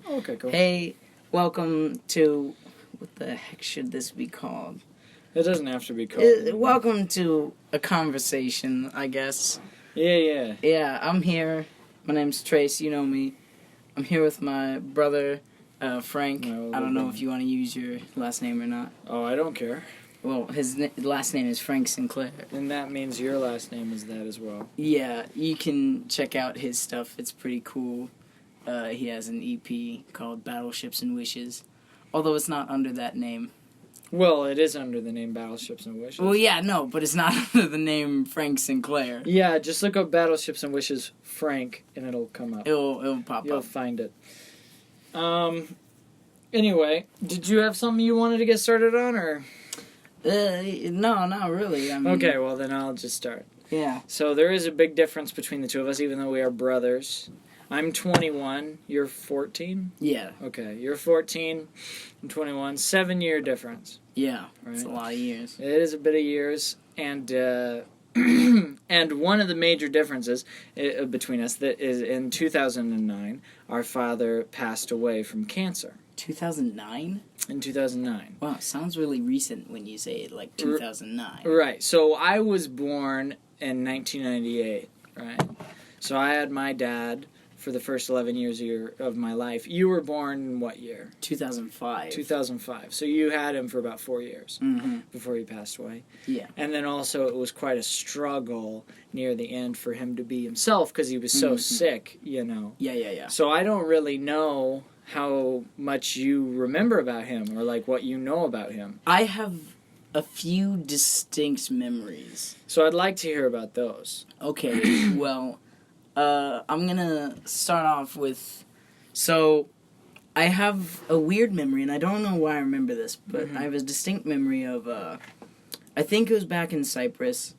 Okay, cool. Hey, welcome to... What the heck should this be called? It doesn't have to be called. Welcome to a conversation, I guess. Yeah. Yeah, I'm here. My name's Trace, you know me. I'm here with my brother, Frank. I don't know if you want to use your last name or not. Oh, I don't care. Well, his last name is Frank Sinclair. And that means your last name is that as well. Yeah, you can check out his stuff. It's pretty cool. He has an EP called Battleships and Wishes. Although it's not under that name. Well, it is under the name Battleships and Wishes. Well, yeah, no, but it's not under the name Frank Sinclair. Yeah, just look up Battleships and Wishes Frank, and it'll come up. It'll pop up. You'll find it. Anyway, did you have something you wanted to get started on, or...? No, not really. I mean, okay, well then I'll just start. Yeah. So there is a big difference between the two of us, even though we are brothers. I'm 21. You're 14? Yeah. Okay, you're 14. I'm 21. 7-year difference. Yeah. Right? It's a lot of years. It is a bit of years, and and one of the major differences between us that is in 2009, our father passed away from cancer. 2009? In 2009. Wow, sounds really recent when you say it, like 2009. Right. So I was born in 1998, right? So I had my dad for the first 11 years of my life. You were born in what year? 2005. 2005. So you had him for about 4 years before he passed away. Yeah. And then also it was quite a struggle near the end for him to be himself because he was so sick, you know. Yeah. So I don't really know how much you remember about him or like what you know about him. I have a few distinct memories. So I'd like to hear about those. Okay, well, I'm gonna start off with, so I have a weird memory, and I don't know why I remember this, but I have a distinct memory of, I think it was back in Cyprus.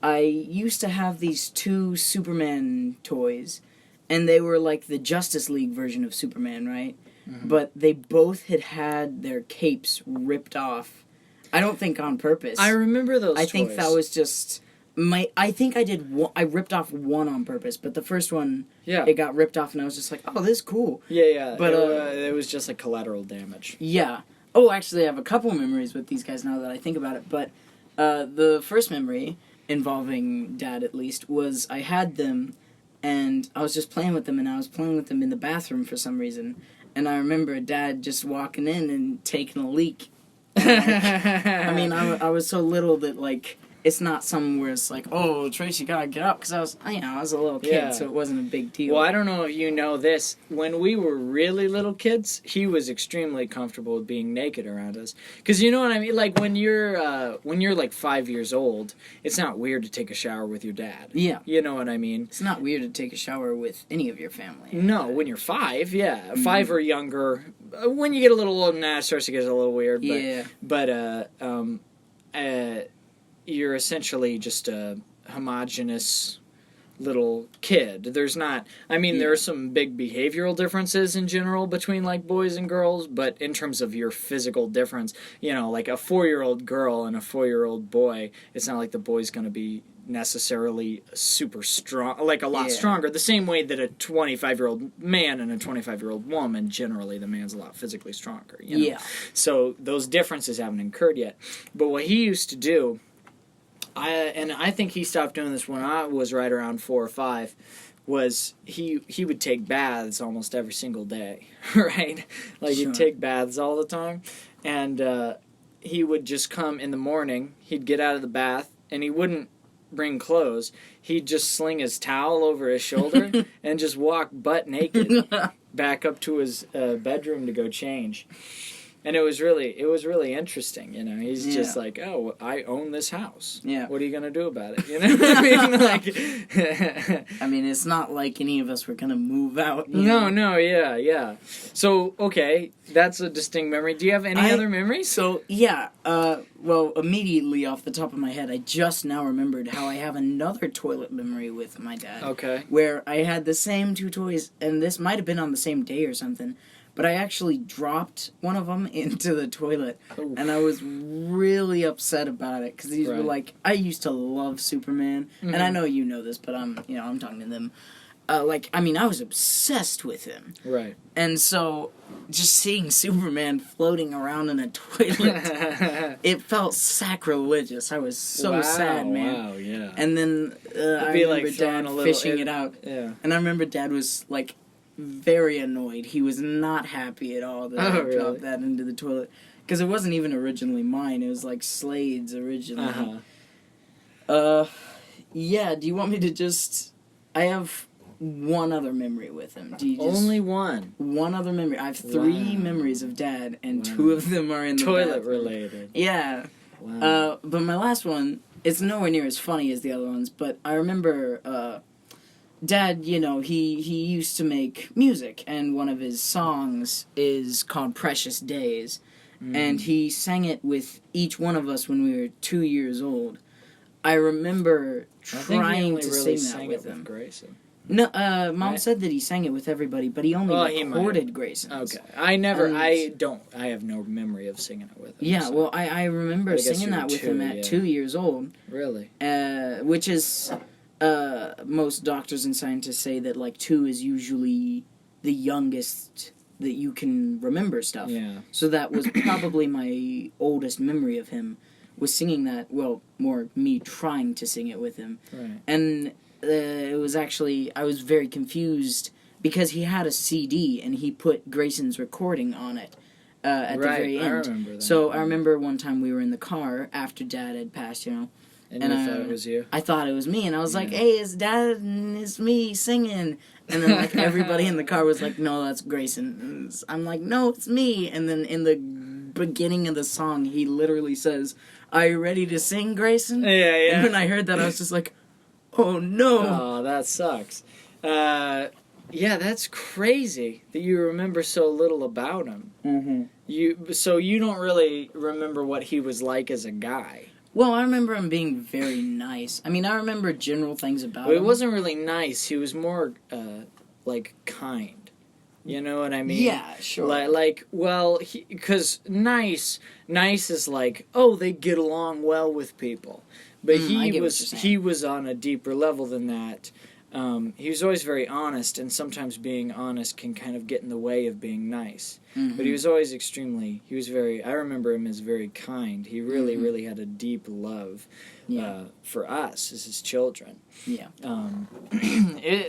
I used to have these 2 Superman toys, and they were like the Justice League version of Superman, right? But they both had their capes ripped off. I don't think on purpose. I remember those toys. I think that was just... I think I did one, I ripped off one on purpose, but the first one, it got ripped off, and I was just like, oh, this is cool. Yeah. But it was just like collateral damage. Yeah. Oh, actually, I have a couple memories with these guys now that I think about it, but the first memory, involving Dad at least, was I had them, and I was just playing with them, and I was playing with them in the bathroom for some reason, and I remember Dad just walking in and taking a leak. I mean, I was so little that, like... It's not something where it's like, oh, Trace, you gotta get up, because I was a little kid, so it wasn't a big deal. Well, I don't know if you know this. When we were really little kids, he was extremely comfortable with being naked around us. Because you know what I mean? Like, when you're like 5 years old, it's not weird to take a shower with your dad. Yeah. You know what I mean? It's not weird to take a shower with any of your family. No, when you're 5, yeah. 5 or younger. When you get a little older than that, it starts to get a little weird. But, you're essentially just a homogenous little kid. There's not... I mean, there are some big behavioral differences in general between, like, boys and girls, but in terms of your physical difference, you know, like a 4-year-old girl and a 4-year-old boy, it's not like the boy's going to be necessarily super strong, like a lot stronger. The same way that a 25-year-old man and a 25-year-old woman, generally the man's a lot physically stronger, you know? Yeah. So those differences haven't occurred yet. But what he used to do... and I think he stopped doing this when I was right around 4 or 5, was he would take baths almost every single day, right? Like, he'd take baths all the time, and he would just come in the morning, he'd get out of the bath, and he wouldn't bring clothes. He'd just sling his towel over his shoulder and just walk butt naked back up to his bedroom to go change. And it was really interesting, you know. He's just like, oh, I own this house. Yeah. What are you going to do about it? You know what I mean? Like, I mean, it's not like any of us were going to move out. No, yeah. So, okay, that's a distinct memory. Do you have any other memories? So, yeah, well, immediately off the top of my head, I just now remembered how I have another toilet memory with my dad. Okay. Where I had the same 2 toys, and this might have been on the same day or something, but I actually dropped one of them into the toilet, and I was really upset about it, because these were like, I used to love Superman, and I know you know this, but I'm talking to them. I was obsessed with him. Right. And so, just seeing Superman floating around in a toilet, it felt sacrilegious. I was so sad, man. Wow, yeah. And then I remember Dad fishing it out. Yeah. And I remember Dad was, like, very annoyed. He was not happy at all that I dropped that into the toilet. Because it wasn't even originally mine. It was, like, Slade's originally. Yeah, do you want me to just... I have one other memory with him. Do you just... Only one? One other memory. I have 3 memories of Dad, and 2 of them are in the toilet bathroom. related. Yeah. Wow. But my last one, it's nowhere near as funny as the other ones, but I remember Dad, he used to make music, and one of his songs is called Precious Days, and he sang it with each one of us when we were 2 years old. I remember trying to sing that with him. Grayson. No, Mom said that he sang it with everybody, but he only recorded Grayson's. Okay. I have no memory of singing it with him. Yeah, so. well, I remember singing that with him at 2 years old. Really? Which is, most doctors and scientists say that, like, 2 is usually the youngest that you can remember stuff. Yeah. So that was probably my oldest memory of him, was singing that, well, more me trying to sing it with him. Right. And it was actually, I was very confused because he had a CD and he put Grayson's recording on it at the very end. I remember that. So I remember one time we were in the car after Dad had passed, And you thought it was you? I thought it was me, and I was like, hey, it's Dad and it's me singing. And then, like, everybody in the car was like, no, that's Grayson. And I'm like, no, it's me. And then in the beginning of the song, he literally says, are you ready to sing, Grayson? Yeah. And when I heard that, I was just like, oh, no. Oh, that sucks. Yeah, that's crazy that you remember so little about him. Mm-hmm. So you don't really remember what he was like as a guy. Well, I remember him being very nice. I mean, I remember general things about him. It wasn't really nice. He was more, like, kind. You know what I mean? Yeah, sure. Because nice is like, oh, they get along well with people. But he was on a deeper level than that. He was always very honest, and sometimes being honest can kind of get in the way of being nice. Mm-hmm. But he was always I remember him as very kind. He really, really had a deep love for us as his children. Yeah.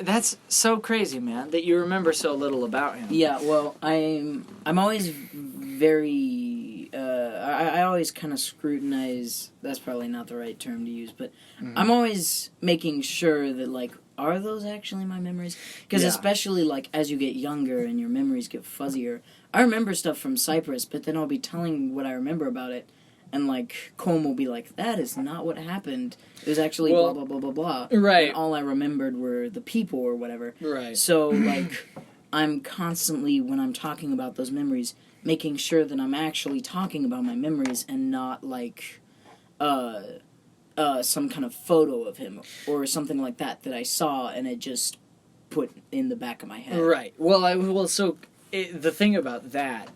That's so crazy, man, that you remember so little about him. Yeah, well, I'm always very, I always kind of scrutinize, that's probably not the right term to use, but I'm always making sure that, like, are those actually my memories? Because especially, like, as you get younger and your memories get fuzzier, I remember stuff from Cyprus, but then I'll be telling what I remember about it, and, like, Colm will be like, that is not what happened. It was actually blah, blah, blah, blah, blah. Right. And all I remembered were the people or whatever. Right. So, like, I'm constantly, when I'm talking about those memories, making sure that I'm actually talking about my memories and not, like, some kind of photo of him or something like that I saw and it just put in the back of my head. Right. Well, the thing about that,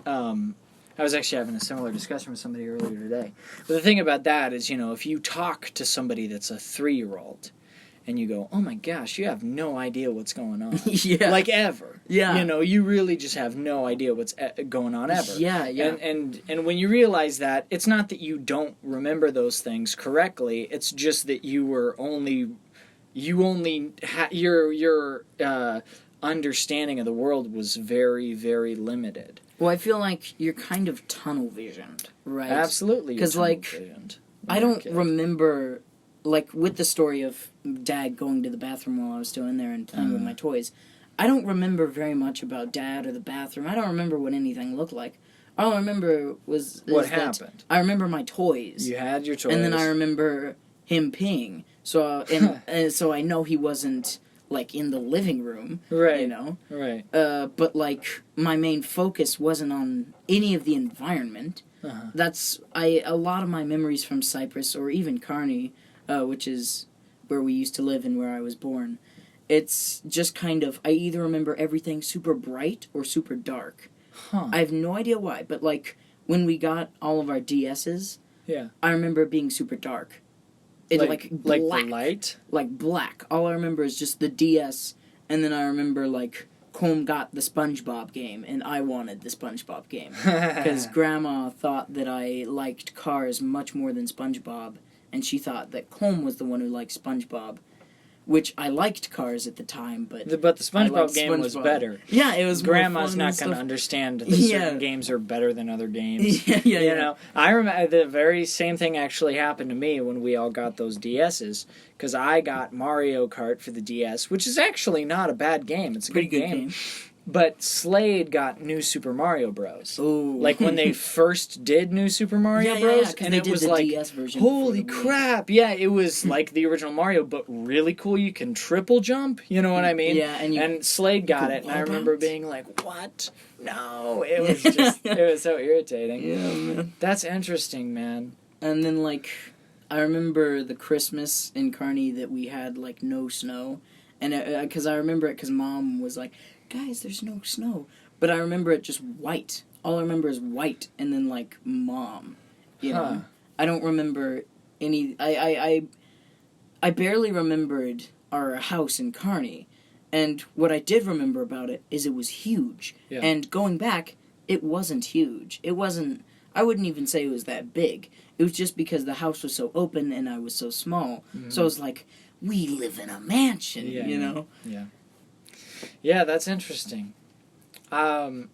I was actually having a similar discussion with somebody earlier today. But the thing about that is, if you talk to somebody that's a 3-year-old and you go, oh my gosh, you have no idea what's going on. Yeah. Like ever. Yeah. You really just have no idea what's going on ever. Yeah, yeah. And when you realize that, it's not that you don't remember those things correctly, it's just that your understanding of the world was very, very limited. Well, I feel like you're kind of tunnel visioned, right? Absolutely. Because, like, I don't remember, like, with the story of Dad going to the bathroom while I was still in there and playing with my toys, I don't remember very much about Dad or the bathroom. I don't remember what anything looked like. All I remember was what happened. I remember my toys. You had your toys. And then I remember him peeing. So, so I know he wasn't, like, in the living room. Right. Right. But, like, my main focus wasn't on any of the environment. That's a lot of my memories from Cyprus or even Kearney, which is where we used to live and where I was born. It's just kind of, I either remember everything super bright or super dark. I have no idea why, but, like, when we got all of our DSs, I remember it being super dark. It, like black. Like the light? Like black. All I remember is just the DS And then I remember, like, Colm got the SpongeBob game, and I wanted the SpongeBob game. Because Grandma thought that I liked Cars much more than SpongeBob, and she thought that Colm was the one who liked SpongeBob. Which I liked Cars at the time, but the SpongeBob game was better. Yeah, it was. Grandma's not going to understand that certain games are better than other games. You know, I remember the very same thing actually happened to me when we all got those DSs. Because I got Mario Kart for the DS, which is actually not a bad game. It's a good game. But Slade got New Super Mario Bros. Ooh. Like when they first did New Super Mario Bros. And it was like, holy crap! Yeah, it was like the original Mario, but really cool. You can triple jump. You know what I mean? Yeah, and Slade got it, and I remember being like, "What? No!" It was just, it was so irritating. Yeah, man. That's interesting, man. And then like, I remember the Christmas in Kearney that we had like no snow, and because I remember it because Mom was like, guys, there's no snow. But I remember it just white. All I remember is white and then, like, Mom. You know? I don't remember any... I barely remembered our house in Kearney. And what I did remember about it is it was huge. Yeah. And going back, it wasn't huge. It wasn't... I wouldn't even say it was that big. It was just because the house was so open and I was so small. Mm-hmm. So it was like, we live in a mansion, you know? Yeah. Yeah, that's interesting. Dad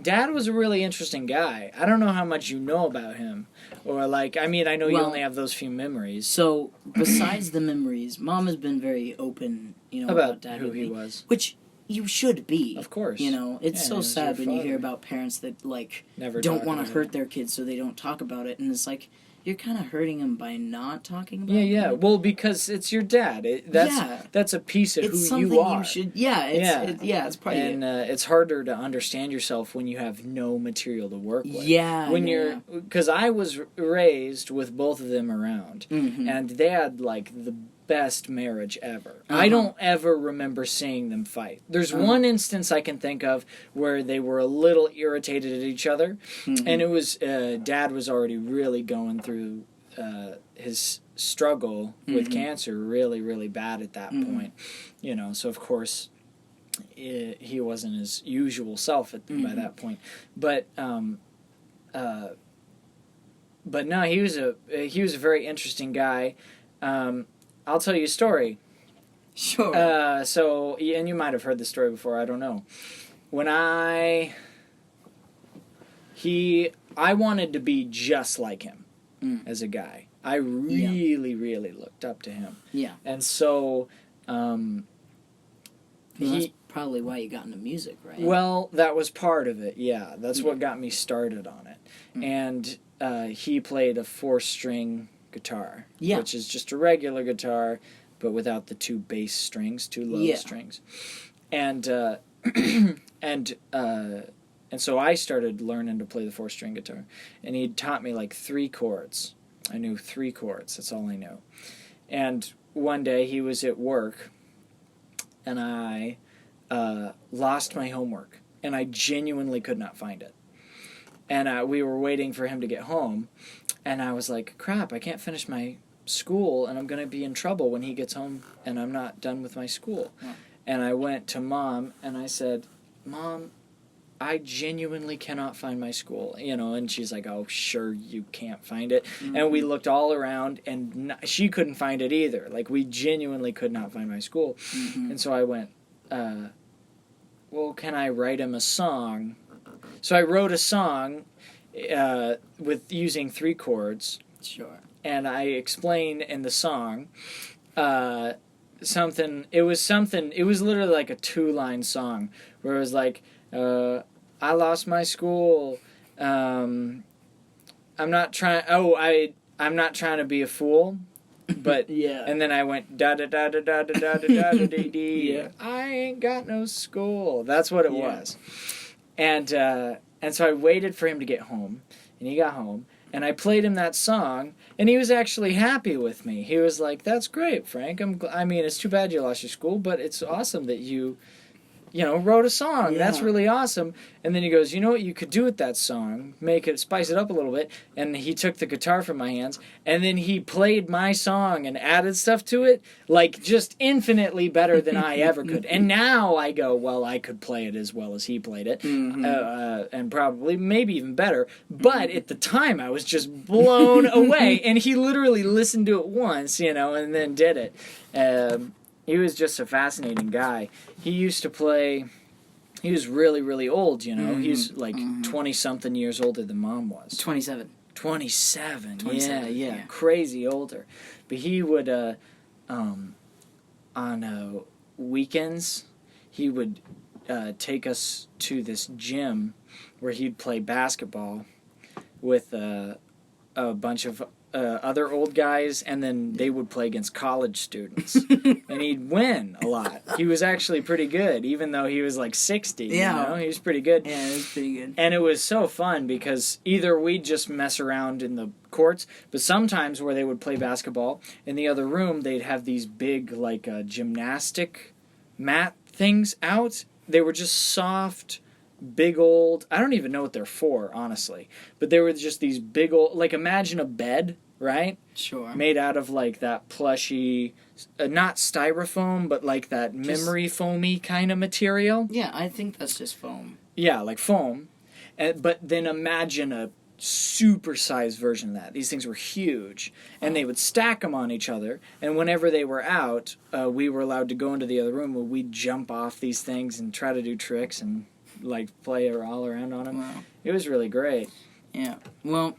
was a really interesting guy. I don't know how much you know about him. Or, like, I mean, I know you only have those few memories. So, besides the memories, Mom has been very open, you know, about Dad who he was. Which you should be. Of course. You know, it's so sad when you hear about parents that, like, don't want to hurt their kids so they don't talk about it. And it's like... You're kind of hurting him by not talking about it. Yeah. Well, because it's your dad. That's a piece of it's who you are. You should, it's part of you. And it's harder to understand yourself when you have no material to work with. Yeah. Because I was raised with both of them around, and they had like the best marriage ever. I don't ever remember seeing them fight. There's one instance I can think of where they were a little irritated at each other, and it was Dad was already really going through his struggle with cancer really, really bad at that point. You know, so of course he wasn't his usual self by that point. But no, he was a very interesting guy. I'll tell you a story. Sure. And you might have heard this story before, I don't know. When I wanted to be just like him as a guy. I really, really looked up to him. Yeah. And so, that's probably why you got into music, right? Well, that was part of it, yeah. That's what got me started on it. And he played a 4-string guitar, which is just a regular guitar, but without the 2 bass strings, 2 low strings, and so I started learning to play the 4-string guitar, and he taught me like 3 chords. I knew 3 chords. That's all I knew. And one day he was at work, and I lost my homework, and I genuinely could not find it. And we were waiting for him to get home. And I was like, crap, I can't finish my school, and I'm going to be in trouble when he gets home, and I'm not done with my school. Yeah. And I went to Mom, and I said, Mom, I genuinely cannot find my school. You know, and she's like, oh, sure, you can't find it. And we looked all around, and she couldn't find it either. Like, we genuinely could not find my school. And so I went, well, can I write him a song? So I wrote a song with using 3 chords. Sure. And I explained in the song something. It was literally like a 2-line song where it was like, I lost my school. I'm not trying to be a fool. But and then I went da da da da da da da da da da dee. I ain't got no school. That's what it was. And so I waited for him to get home. And he got home, and I played him that song, and he was actually happy with me. He was like, that's great, Frank. I mean, it's too bad you lost your school, but it's awesome that you wrote a song. Yeah. That's really awesome. And then he goes, you know what you could do with that song? Spice it up a little bit. And he took the guitar from my hands, and then he played my song and added stuff to it, like, just infinitely better than I ever could. And now I go, well, I could play it as well as he played it, and probably, maybe even better. But at the time, I was just blown away. And he literally listened to it once, and then did it. He was just a fascinating guy. He used to play... He was really, really old, He's like 20-something years older than Mom was. 27. 27, 27, yeah. Crazy older. But he would, on weekends, he would take us to this gym where he'd play basketball with a bunch of other old guys, and then they would play against college students. And he'd win a lot. He was actually pretty good, even though he was like 60. Yeah. He was pretty good. Yeah, it was pretty good. And it was so fun because either we'd just mess around in the courts, but sometimes where they would play basketball, in the other room they'd have these big like gymnastic mat things out. They were just soft, big old... I don't even know what they're for, honestly. But they were just these big old... Like, imagine a bed, right? Sure. Made out of, like, that plushy... not styrofoam, but, like, that memory foamy kind of material. Yeah, I think that's just foam. Yeah, like foam. But then imagine a super-sized version of that. These things were huge. And they would stack them on each other. And whenever they were out, we were allowed to go into the other room where we'd jump off these things and try to do tricks and... like play all around on him. Wow. It was really great. Yeah. Well,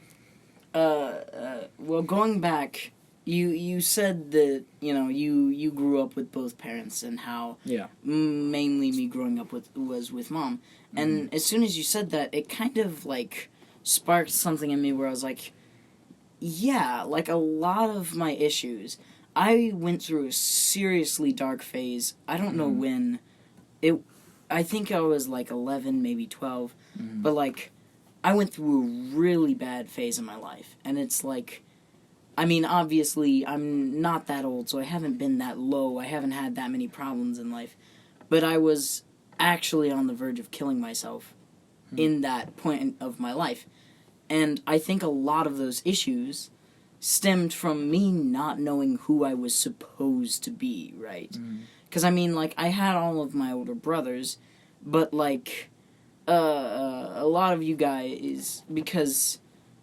going back, you said that you grew up with both parents and how mainly me growing up was with Mom. And as soon as you said that, it kind of like sparked something in me where I was like, yeah, like a lot of my issues. I went through a seriously dark phase. I don't know when. I think I was like 11, maybe 12, but like I went through a really bad phase in my life, and it's like, I mean, obviously I'm not that old, so I haven't been that low, I haven't had that many problems in life, but I was actually on the verge of killing myself in that point of my life, and I think a lot of those issues stemmed from me not knowing who I was supposed to be, right? Because, I mean, like, I had all of my older brothers, but, like, a lot of you guys, because,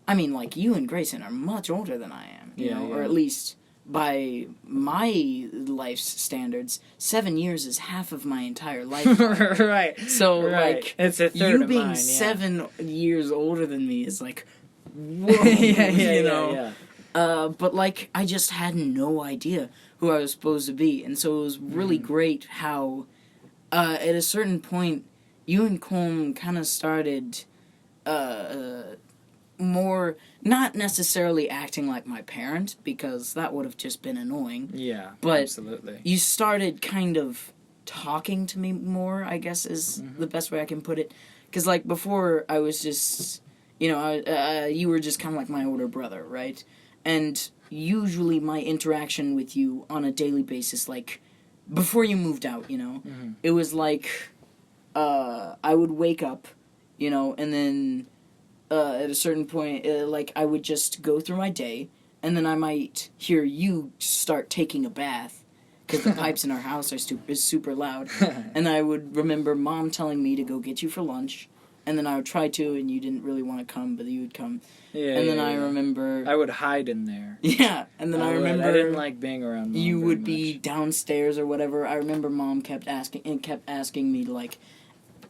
I mean, like, you and Grayson are much older than I am, you know? Or at least, by my life's standards, 7 years is half of my entire life. Right. So, like, it's a third you of being mine, 7 years older than me is, like, whoa, yeah. But, like, I just had no idea who I was supposed to be. And so it was really great how, at a certain point, you and Colm kind of started, more, not necessarily acting like my parent, because that would have just been annoying. Yeah, but absolutely. You started kind of talking to me more, I guess is the best way I can put it. Because, like, before, I was just, you were just kind of like my older brother, right? And usually my interaction with you on a daily basis, like, before you moved out, it was like, I would wake up, and then, at a certain point, like, I would just go through my day, and then I might hear you start taking a bath, because the pipes in our house are super loud, and I would remember Mom telling me to go get you for lunch, and then I would try to, and you didn't really want to come, but you would come. Yeah, and then I remember... I would hide in there. Yeah, and then I remember... I didn't like being around Mom you very would be much. downstairs or whatever. I remember Mom kept asking me to, like,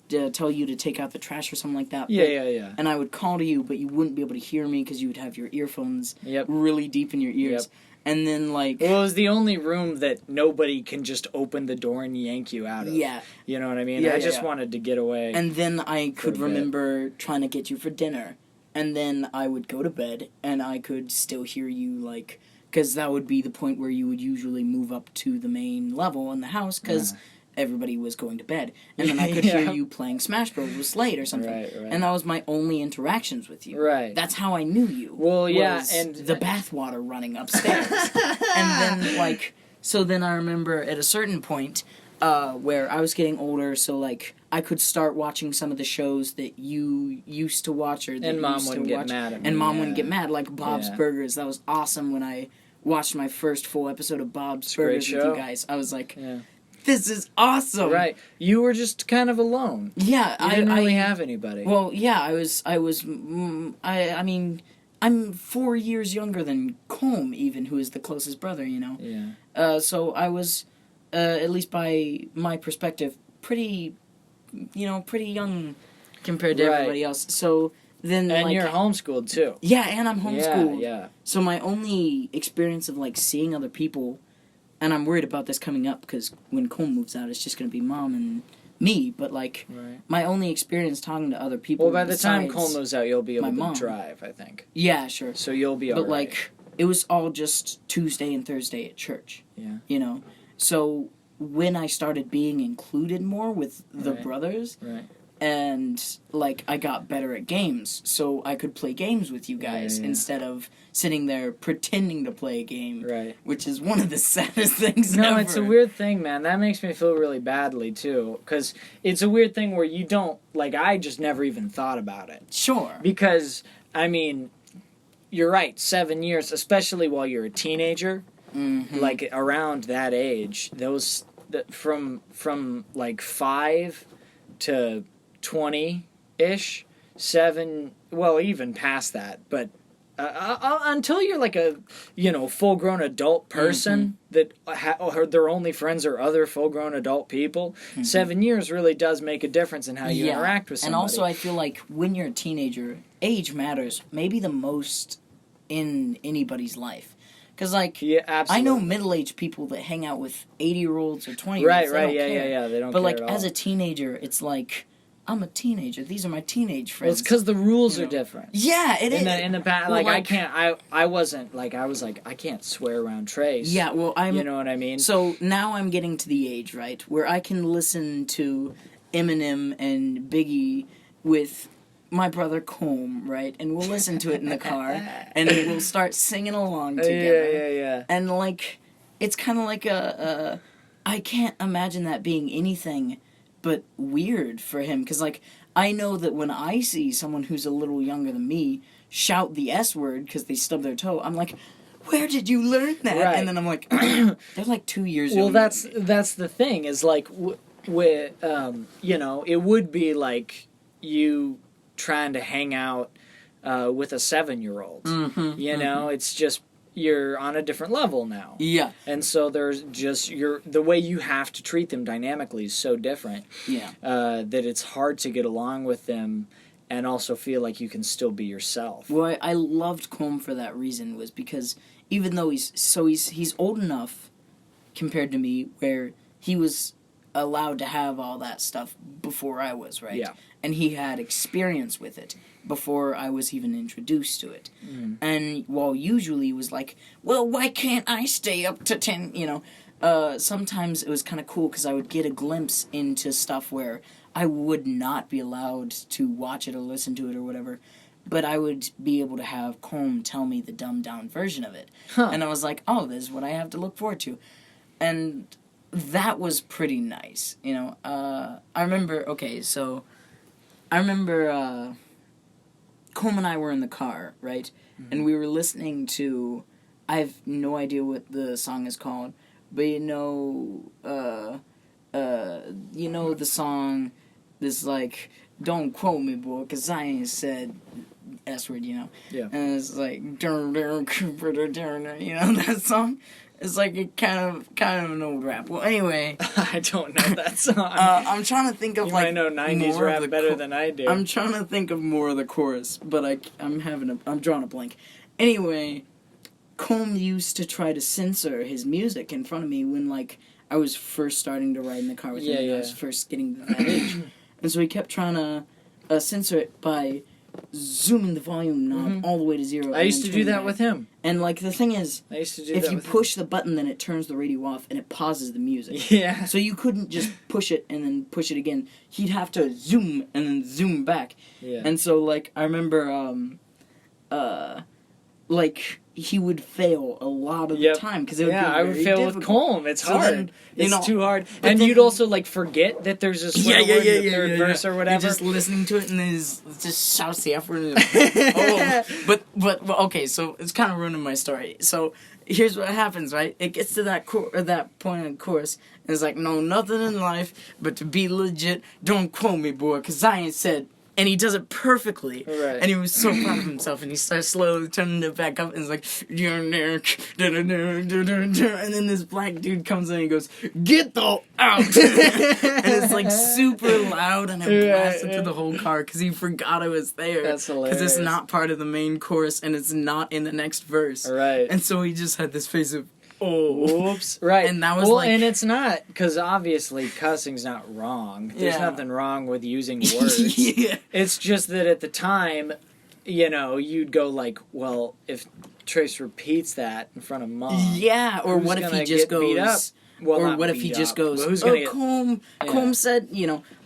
tell you to take out the trash or something like that. Yeah. And I would call to you, but you wouldn't be able to hear me because you would have your earphones really deep in your ears. Yep. And then, like... Well, it was the only room that nobody can just open the door and yank you out of. Yeah. You know what I mean? Yeah, I just wanted to get away. And then I could remember trying to get you for dinner. And then I would go to bed, and I could still hear you, like... Because that would be the point where you would usually move up to the main level in the house, because everybody was going to bed. And then I could hear you playing Smash Bros. With Slade or something. Right. And that was my only interactions with you. Right. That's how I knew you. Well, yeah, was and... the bathwater running upstairs. And then, like... So then I remember at a certain point, where I was getting older, so like I could start watching some of the shows that you used to watch or that And you Mom used wouldn't to get watch. mad at me. And Mom yeah. wouldn't get mad, like Bob's Yeah. Burgers. That was awesome when I watched my first full episode of Bob's It's a great Burgers with show. you guys. I was like, Yeah. this is awesome. Right. You were just kind of alone. Yeah, You didn't really have anybody. Well, yeah, I mean, I'm 4 years younger than Colm, even, who is the closest brother, you know? Yeah. So I was, at least by my perspective, pretty young compared to Right. everybody else. So then, And like, you're homeschooled, too. yeah, and I'm homeschooled. Yeah. So my only experience of, like, seeing other people, and I'm worried about this coming up, because when Colm moves out, it's just going to be Mom and me, but, like, Right. my only experience talking to other people. Well, by the time besides- Cole moves out, you'll be able my to mom. drive, I think. Yeah, sure. So you'll be all But, right. like, it was all just Tuesday and Thursday at church. Yeah. You know? So when I started being included more with the Right. brothers, Right. and, like, I got better at games, so I could play games with you guys Yeah. instead of sitting there pretending to play a game, Right. which is one of the saddest things No, ever. it's a weird thing, man. That makes me feel really badly, too. Because it's a weird thing where you don't, like, I just never even thought about it. Sure. Because, I mean, you're right, 7 years, especially while you're a teenager, Mm-hmm. like, around that age, from like 5 to 20-ish, 7, well, even past that, but until you're like a, full-grown adult person that their only friends are other full-grown adult people, 7 years really does make a difference in how you interact with somebody. And also, I feel like when you're a teenager, age matters maybe the most in anybody's life. Because, like, yeah, absolutely. I know middle-aged people that hang out with 80-year-olds or 20-year-olds. Right, They don't care. yeah, they don't But, care like, at all. as a teenager, it's like, I'm a teenager. These are my teenage friends. Well, it's because the rules You are know. different. Yeah, it is. In the past, Well, like, I can't, I wasn't, like, I was like, I can't swear around Trace. Yeah, well, I'm... You know what I mean? So now I'm getting to the age, right, where I can listen to Eminem and Biggie with my brother Colm, right? And we'll listen to it in the car, and we'll start singing along together. Yeah. And, like, it's kind of like I can't imagine that being anything but weird for him. Because, like, I know that when I see someone who's a little younger than me shout the S word because they stub their toe, I'm like, where did you learn that? Right. And then I'm like, they're like 2 years Well, younger that's than me. the thing, is, like, it would be like you trying to hang out with a 7-year-old. You know, it's just, you're on a different level now. Yeah. And so there's just the way you have to treat them dynamically is so different. Yeah. That it's hard to get along with them and also feel like you can still be yourself. Well, I loved Colm for that reason, was because even though he's old enough compared to me where he was allowed to have all that stuff before I was, right? Yeah. And he had experience with it before I was even introduced to it. And while usually it was like, well, why can't I stay up to 10, sometimes it was kind of cool because I would get a glimpse into stuff where I would not be allowed to watch it or listen to it or whatever, but I would be able to have Colm tell me the dumbed down version of it. And I was like, oh, this is what I have to look forward to. And that was pretty nice, I remember, Colm and I were in the car, right? And we were listening to, I have no idea what the song is called, but the song, this, like, don't quote me, boy, because I ain't said S word, Yeah. And it's like, that song? It's like a kind of an old rap. Well, anyway. I don't know that song. I'm trying to think of, you like, might know 90s more of rap the better than I do. I'm trying to think of more of the chorus, but I'm drawing a blank. Anyway, Colm used to try to censor his music in front of me when, like, I was first starting to ride in the car with him. And I was first getting to that age. And so he kept trying to censor it by zooming the volume knob all the way to 0. I used to do that with him. And, like, the thing is, I used to do if that you with push the button, then it turns the radio off and it pauses the music. Yeah. So you couldn't just push it and then push it again. He'd have to zoom and then zoom back. Yeah. And so, like, I remember, like, he would fail a lot of the time because it would be I would very fail difficult. with comb. It's So hard. then, It's too hard. but And then- you'd also like forget that there's a swear word in the third verse or whatever. You're just listening to it and then just shouts the F word. Oh, but okay, so it's kind of ruining my story. So here's what happens, right? It gets to that that point in the chorus, and it's like, no, nothing in life but to be legit. Don't quote me, boy, because I ain't said. And he does it perfectly. Right. And he was so proud of himself. And he starts slowly turning it back up. And it's like, and then this black dude comes in and he goes, get the out. And it's like super loud. And it blasted through the whole car because he forgot it was there. That's hilarious. Because it's not part of the main chorus and it's not in the next verse. Right. And so he just had this face of, oh. Oops. Right. And that was and it's not, because obviously cussing's not wrong. There's nothing wrong with using words. Yeah. It's just that at the time, you'd go like, well, if Trace repeats that in front of Mom. Yeah, or who's what if he gonna just get beat up? goes... Well, or not what if he beat just up, goes, but who's gonna get, Combe said,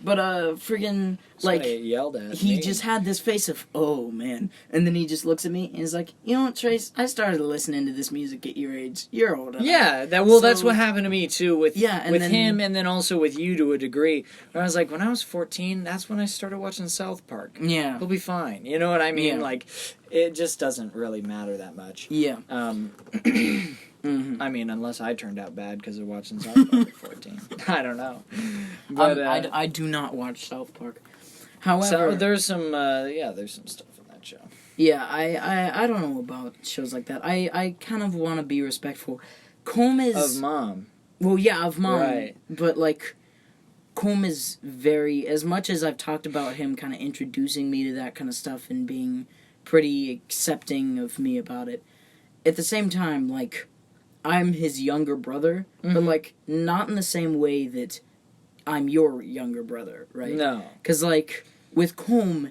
but friggin', like, get yelled at he me? just had this face of, oh, man. And then he just looks at me and he's like, you know what, Trace, I started listening to this music at your age. You're old enough. Yeah, that's what happened to me too with him, and then also with you to a degree. Where I was like, when I was 14, that's when I started watching South Park. Yeah. He'll be fine. You know what I mean? Yeah. Like, it just doesn't really matter that much. Yeah. I mean, unless I turned out bad because of watching South Park at 14. I don't know. But I do not watch South Park. However, so there's some stuff in that show. Yeah, I don't know about shows like that. I kind of want to be respectful. Combe is... Of Mom. Well, yeah, of Mom. Right. But, like, Combe is very... As much as I've talked about him kind of introducing me to that kind of stuff and being pretty accepting of me about it, at the same time, like, I'm his younger brother, but, like, not in the same way that I'm your younger brother, right? No. Because, like, with Combe,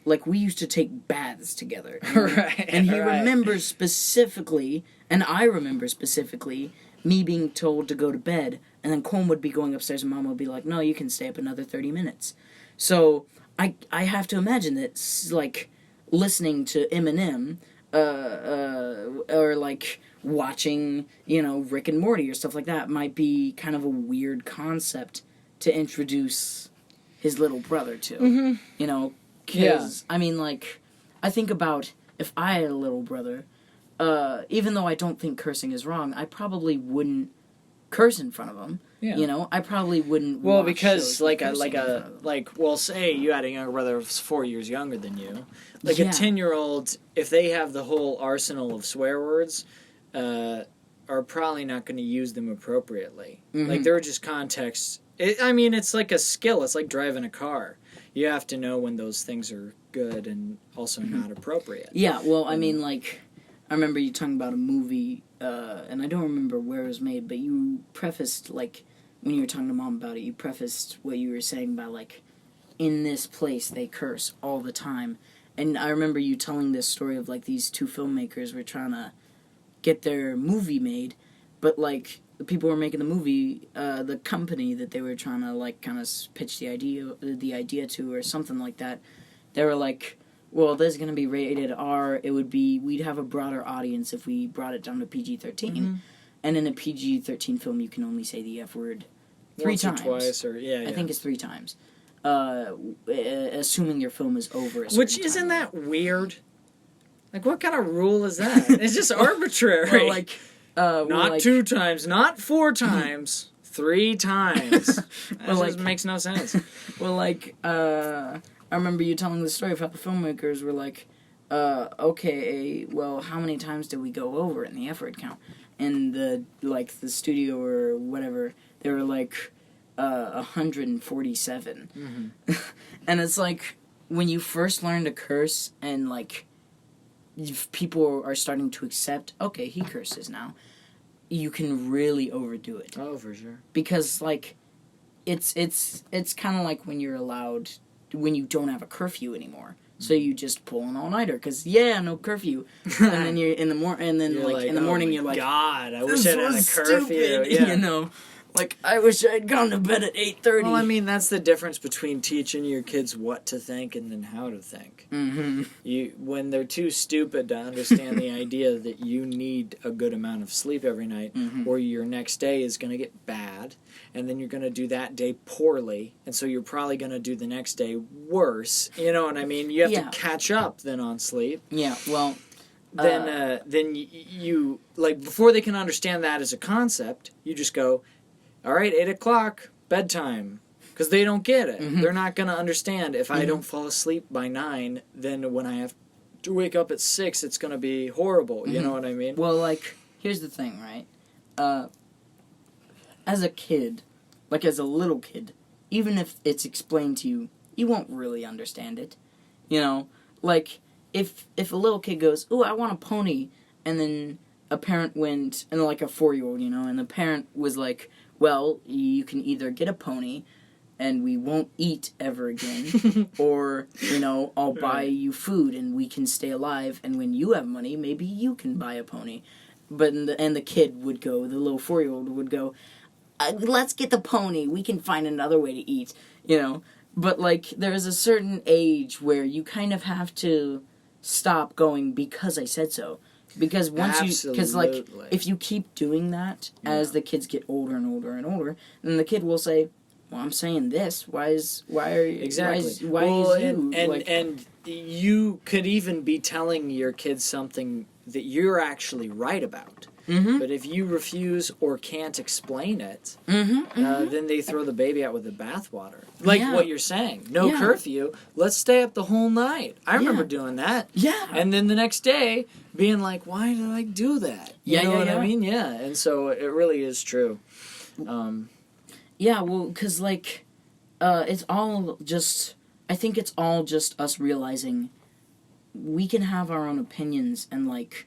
like, we used to take baths together. You know? Right. And he remembers specifically, and I remember specifically, me being told to go to bed, and then Combe would be going upstairs and Mom would be like, no, you can stay up another 30 minutes. So, I have to imagine that, like, listening to Eminem, or, like, watching, Rick and Morty or stuff like that might be kind of a weird concept to introduce his little brother to. Because, I mean, like, I think about if I had a little brother, even though I don't think cursing is wrong, I probably wouldn't curse in front of him. Yeah. I probably wouldn't. Well, watch because shows with cursing in front of them. say you had a younger brother who's 4 years younger than you, like Yeah. a 10-year-old, if they have the whole arsenal of swear words, are probably not going to use them appropriately. Like there are just contexts. It's like a skill. It's like driving a car. You have to know when those things are good and also not appropriate. Yeah, well, I mean, like, I remember you talking about a movie, and I don't remember where it was made, but you prefaced, like, when you were talking to Mom about it, you prefaced what you were saying by, like, in this place they curse all the time. And I remember you telling this story of, like, these two filmmakers were trying to get their movie made, but, like, the people who were making the movie, the company that they were trying to, like, kind of pitch the idea to or something like that, they were like, well, this is going to be rated R. We'd have a broader audience if we brought it down to PG-13. And in a PG-13 film, you can only say the F word three times. Or twice, or I think it's 3 times. Assuming your film is over a certain Which isn't time. that weird? Like, what kind of rule is that? It's just arbitrary. Well, like, not 2 times, not 4 times, 3 times. That just makes no sense. Well, like, I remember you telling the story of how the filmmakers were like, okay, well, how many times did we go over in the F word count? And the studio or whatever, they were like, 147. And it's like, when you first learn to curse and, like, if people are starting to accept, okay, he curses now, you can really overdo it. Oh, for sure. Because, like, it's kind of like when you're allowed, when you don't have a curfew anymore. So you just pull an all-nighter, because, no curfew. And then you're in the morning, in the morning, you're like, God, I wish this I had a was curfew. stupid, Yeah. Like, I wish I'd gone to bed at 8:30. Well, I mean, that's the difference between teaching your kids what to think and then how to think. When they're too stupid to understand the idea that you need a good amount of sleep every night, or your next day is going to get bad, and then you're going to do that day poorly, and so you're probably going to do the next day worse. You know what I mean? You have to catch up then on sleep. Yeah, well... Then you, like, before they can understand that as a concept, you just go, all right, 8 o'clock, bedtime. Because they don't get it. They're not going to understand if I don't fall asleep by 9, then when I have to wake up at 6, it's going to be horrible. You know what I mean? Well, like, here's the thing, right? As a kid, like as a little kid, even if it's explained to you, you won't really understand it. You know? Like, if a little kid goes, ooh, I want a pony, and then a parent went, and like a 4-year-old, you know, and the parent was like, well, you can either get a pony, and we won't eat ever again, or, you know, I'll buy you food, and we can stay alive, and when you have money, maybe you can buy a pony. But, and the kid would go, the little 4-year-old would go, let's get the pony, we can find another way to eat, you know. But, like, there's a certain age where you kind of have to stop going because I said so. Because once because like if you keep doing that as the kids get older and older and older, then the kid will say, "Well, I'm saying this. Why are you exactly? Why is you?" And you could even be telling your kids something that you're actually right about. But if you refuse or can't explain it, then they throw the baby out with the bathwater. Like what you're saying. No curfew. Let's stay up the whole night. I remember doing that. Yeah. And then the next day, being like, why did I do that? You know what I mean? Yeah. And so it really is true. Yeah, well, because, like, it's all just... I think it's all just us realizing we can have our own opinions and, like...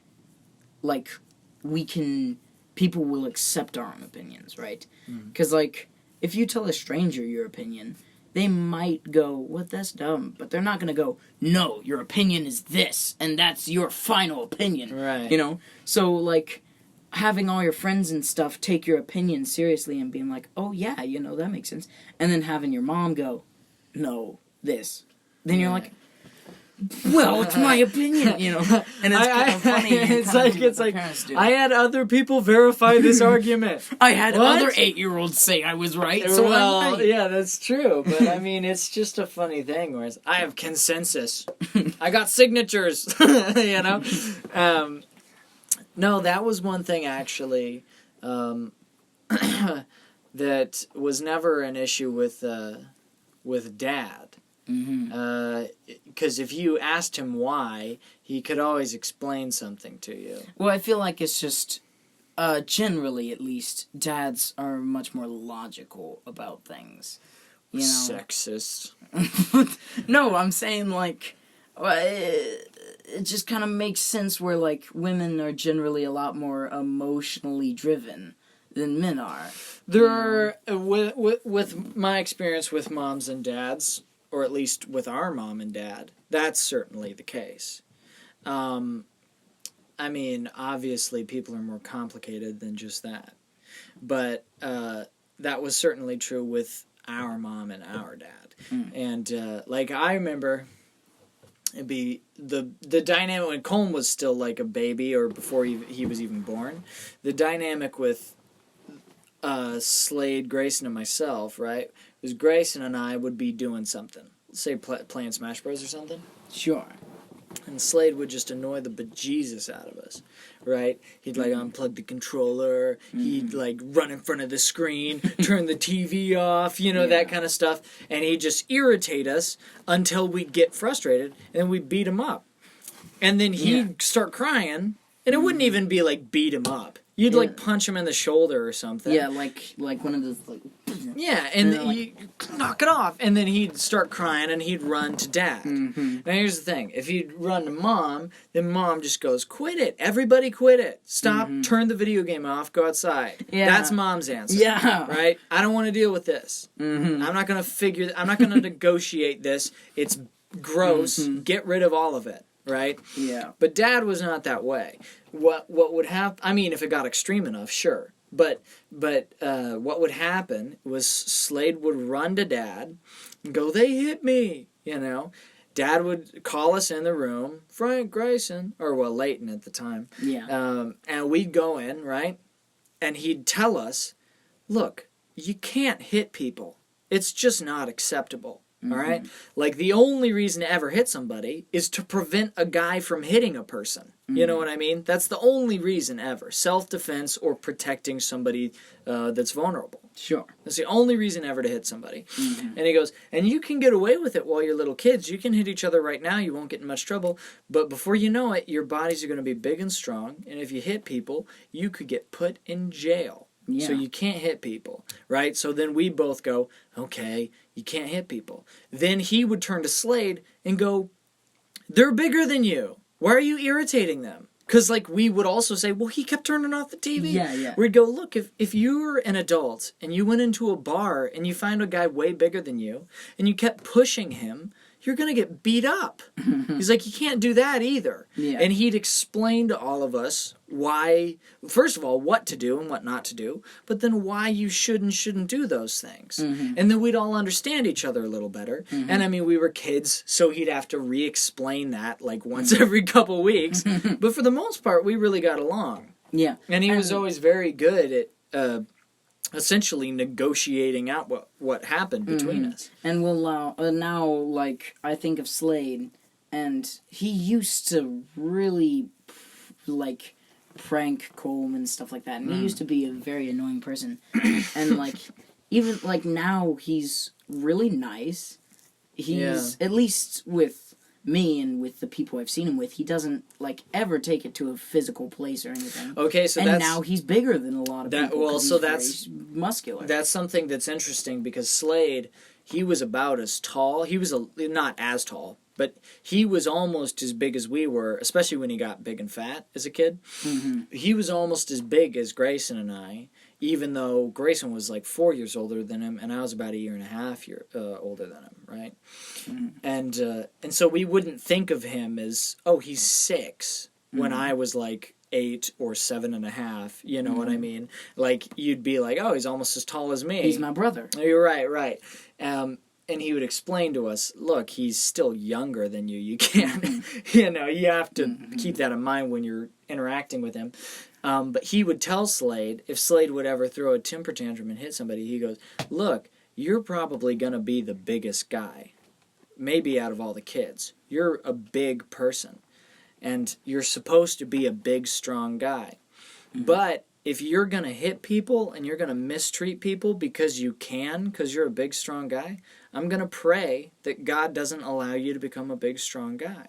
we can, people will accept our own opinions, right? Because, like, if you tell a stranger your opinion, they might go, what, that's dumb. But they're not going to go, no, your opinion is this, and that's your final opinion. Right. You know? So, like, having all your friends and stuff take your opinion seriously and being like, oh, yeah, you know, that makes sense. And then having your mom go, no, this. Then you're like... Well, it's my opinion, you know, and it's kind of funny. It's like I had other people verify this argument. I had other 8-year-olds say I was right. So well, I'm right. Yeah, that's true. But I mean, it's just a funny thing. Whereas I have consensus. I got signatures. You know. No, that was one thing actually that was never an issue with Dad. Because if you asked him why, he could always explain something to you. Well, I feel like it's just, generally at least, dads are much more logical about things. You know? Sexist. No, I'm saying, like, it just kind of makes sense where, like, women are generally a lot more emotionally driven than men are. There are, with my experience with moms and dads, or at least with our mom and dad, that's certainly the case. I mean, obviously people are more complicated than just that. But that was certainly true with our mom and our dad. And, like, I remember it'd be the dynamic when Colm was still, like, a baby or before he was even born. The dynamic with Slade, Grayson, and myself, right? Because Grayson and I would be doing something. Say playing Smash Bros. Or something. Sure. And Slade would just annoy the bejesus out of us, right? He'd, like, unplug the controller. He'd, like, run in front of the screen, turn the TV off, you know, that kind of stuff. And he'd just irritate us until we'd get frustrated, and then we'd beat him up. And then he'd start crying, and it wouldn't even be, like, beat him up. You'd, like, punch him in the shoulder or something. Yeah, like one of those, like... Yeah, and then you knock it off. And then he'd start crying, and he'd run to Dad. Now, here's the thing. If he'd run to Mom, then Mom just goes, quit it. Everybody quit it. Stop. Turn the video game off. Go outside. Yeah. That's Mom's answer. Yeah. Right? I don't want to deal with this. I'm not going to negotiate this. It's gross. Get rid of all of it. Right? Yeah. But Dad was not that way. What would happen? I mean, if it got extreme enough, sure. But what would happen was Slade would run to Dad and go, "They hit me," Dad would call us in the room, Frank Grayson, or Leighton at the time. Yeah. And we'd go in, right? And he'd tell us, "Look, you can't hit people. It's just not acceptable." All right? Like, the only reason to ever hit somebody is to prevent a guy from hitting a person. You know what I mean? That's the only reason ever. Self-defense or protecting somebody that's vulnerable. Sure. That's the only reason ever to hit somebody. And he goes, and you can get away with it while you're little kids. You can hit each other right now. You won't get in much trouble. But before you know it, your bodies are going to be big and strong. And if you hit people, you could get put in jail. Yeah. So you can't hit people, right? So then we both go, okay, you can't hit people. Then he would turn to Slade and go, "They're bigger than you. Why are you irritating them?" Because, we would also say, well, he kept turning off the TV. Yeah. We'd go, look, if you were an adult and you went into a bar and you found a guy way bigger than you and you kept pushing him, you're going to get beat up. He's like, you can't do that either. Yeah. And he'd explain to all of us why, first of all, what to do and what not to do, but then why you should and shouldn't do those things. And then we'd all understand each other a little better. And I mean, we were kids, so he'd have to re-explain that once every couple weeks. But for the most part, we really got along. Yeah. And he was always very good at essentially negotiating out what happened between us. And now, I think of Slade, and he used to really, prank Colm and stuff like that, and he used to be a very annoying person. And, even, now he's really nice. He's, at least with me and with the people I've seen him with, he doesn't, ever take it to a physical place or anything. Okay, so and now he's bigger than a lot of people. Well, so that's muscular. That's something that's interesting, because Slade, he was about as tall. He was not as tall, but he was almost as big as we were, especially when he got big and fat as a kid. He was almost as big as Grayson and I, even though Grayson was 4 years older than him, and I was about a year and a half older than him, right? And so we wouldn't think of him as, oh, he's 6, when I was 8 or 7.5. You know what I mean? You'd be like, oh, he's almost as tall as me. He's my brother. You're right. And he would explain to us, look, he's still younger than you. You can't, you have to keep that in mind when you're interacting with him. But he would tell Slade, if Slade would ever throw a temper tantrum and hit somebody, he goes, look, you're probably going to be the biggest guy, maybe out of all the kids. You're a big person, and you're supposed to be a big, strong guy. But if you're going to hit people and you're going to mistreat people because you're a big, strong guy, I'm going to pray that God doesn't allow you to become a big, strong guy.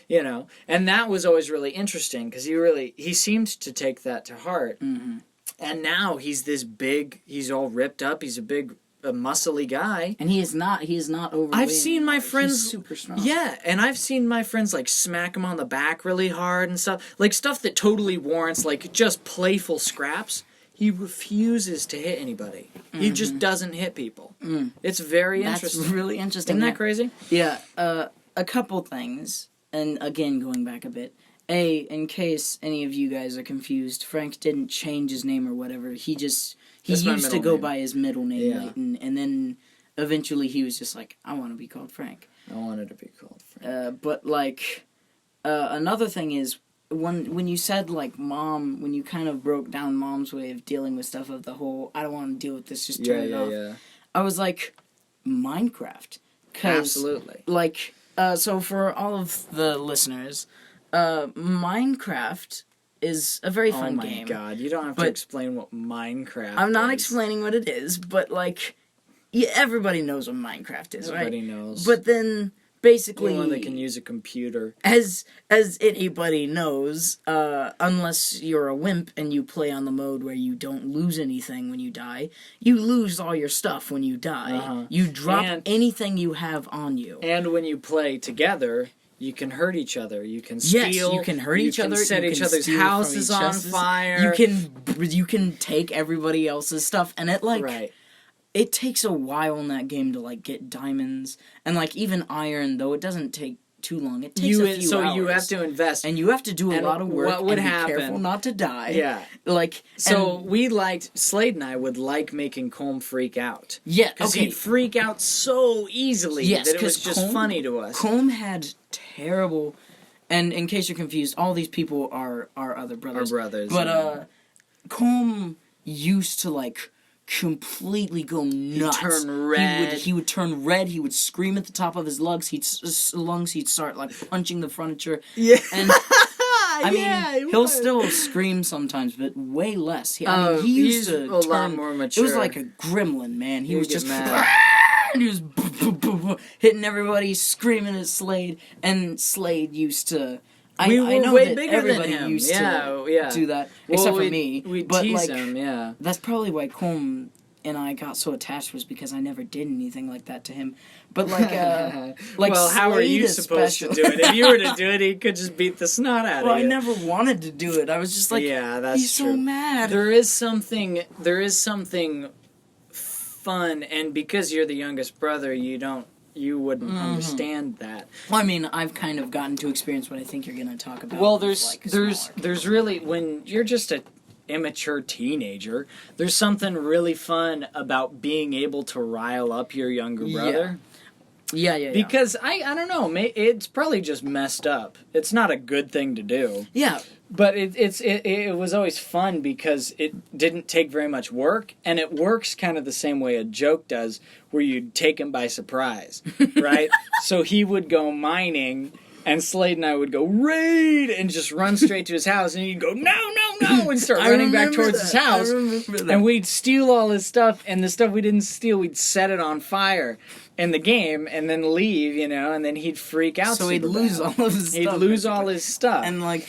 And that was always really interesting, because he seemed to take that to heart. And now he's this big, he's all ripped up, he's a big, muscly guy. And he is not overweight. I've seen my friends, he's super strong. Yeah, and I've seen my friends smack him on the back really hard and stuff, stuff that totally warrants just playful scraps. He refuses to hit anybody. He just doesn't hit people. It's very interesting. That's really interesting. Isn't that crazy? Yeah. A couple things, and again, going back a bit. In case any of you guys are confused, Frank didn't change his name or whatever. He used to go by his middle name, Leighton, and then eventually he was just like, I want to be called Frank. I wanted to be called Frank. But another thing is, when you said Mom, when you kind of broke down Mom's way of dealing with stuff, of the whole, I don't want to deal with this, just turn it off. Yeah. I was like, Minecraft. Absolutely. So for all of the listeners, Minecraft is a very fun game. Oh my god, you don't have to explain what Minecraft is. I'm not explaining what it is, but everybody knows what Minecraft is, right? Everybody knows. But then basically, anyone that can use a computer, as anybody knows, unless you're a wimp and you play on the mode where you don't lose anything when you die, you lose all your stuff when you die. You drop anything you have on you. And when you play together, you can hurt each other. You can steal. Yes, you can hurt each other. Set each other's houses on fire. You can take everybody else's stuff, and it right. It takes a while in that game to get diamonds and even iron, though it doesn't take too long. It takes a few hours. You have to invest. And you have to do a lot of work. What would and happen? Be careful not to die. Yeah. Slade and I would like making Colm freak out. Yeah, because he'd freak out so easily that it was just funny to us. Colm had terrible, and in case you're confused, all these people are our other brothers. Our brothers. But Colm used to like completely go nuts. He'd turn red. He would turn red. He would scream at the top of his lungs. He'd start like punching the furniture. Yeah. And I mean, he'll still scream sometimes, but way less. He used to a lot more mature. It was like a gremlin, man. He was just mad. And he was hitting everybody, screaming at Slade, and Slade used to. I know way that bigger everybody than him. used to do that, except for me. We'd but tease like, him, yeah. That's probably why Colm and I got so attached, was because I never did anything like that to him. But like, well, how are you supposed to do it? If you were to do it, he could just beat the snot out of you. Well, I never wanted to do it. I was just like, yeah, that's he's true. so mad. There is something fun, and because you're the youngest brother, you wouldn't understand that. Well, I mean, I've kind of gotten to experience what I think you're going to talk about. Well, there's really, when you're just a immature teenager, there's something really fun about being able to rile up your younger brother. Yeah. Because I don't know, it's probably just messed up. It's not a good thing to do. Yeah. But it was always fun because it didn't take very much work, and it works kind of the same way a joke does, where you take him by surprise, right? So he would go mining, and Slade and I would go, raid, and just run straight to his house, and he'd go, no, and start running back towards his house. And we'd steal all his stuff, and the stuff we didn't steal, we'd set it on fire in the game, and then leave, and then he'd freak out. So he'd lose all of his stuff. He'd lose all his stuff. And like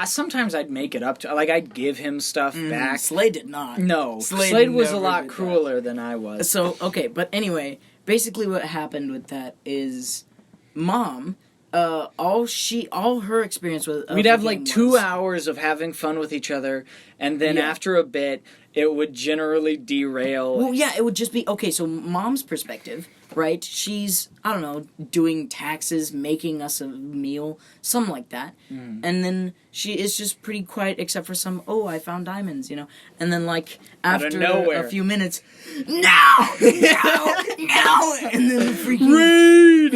sometimes I'd make it up to, like, I'd give him stuff back. Slade did not. No. Slade was a lot crueler than I was. So, okay, but anyway, basically what happened with that is Mom, all her experience with we'd have like 2 hours of having fun with each other, and then after a bit it would generally derail. Well, yeah, it would just be okay. So Mom's perspective, right? She's, I don't know, doing taxes, making us a meal, something like that, and then she is just pretty quiet, except for some. Oh, I found diamonds, and then like after a few minutes, now, and then freaking raid.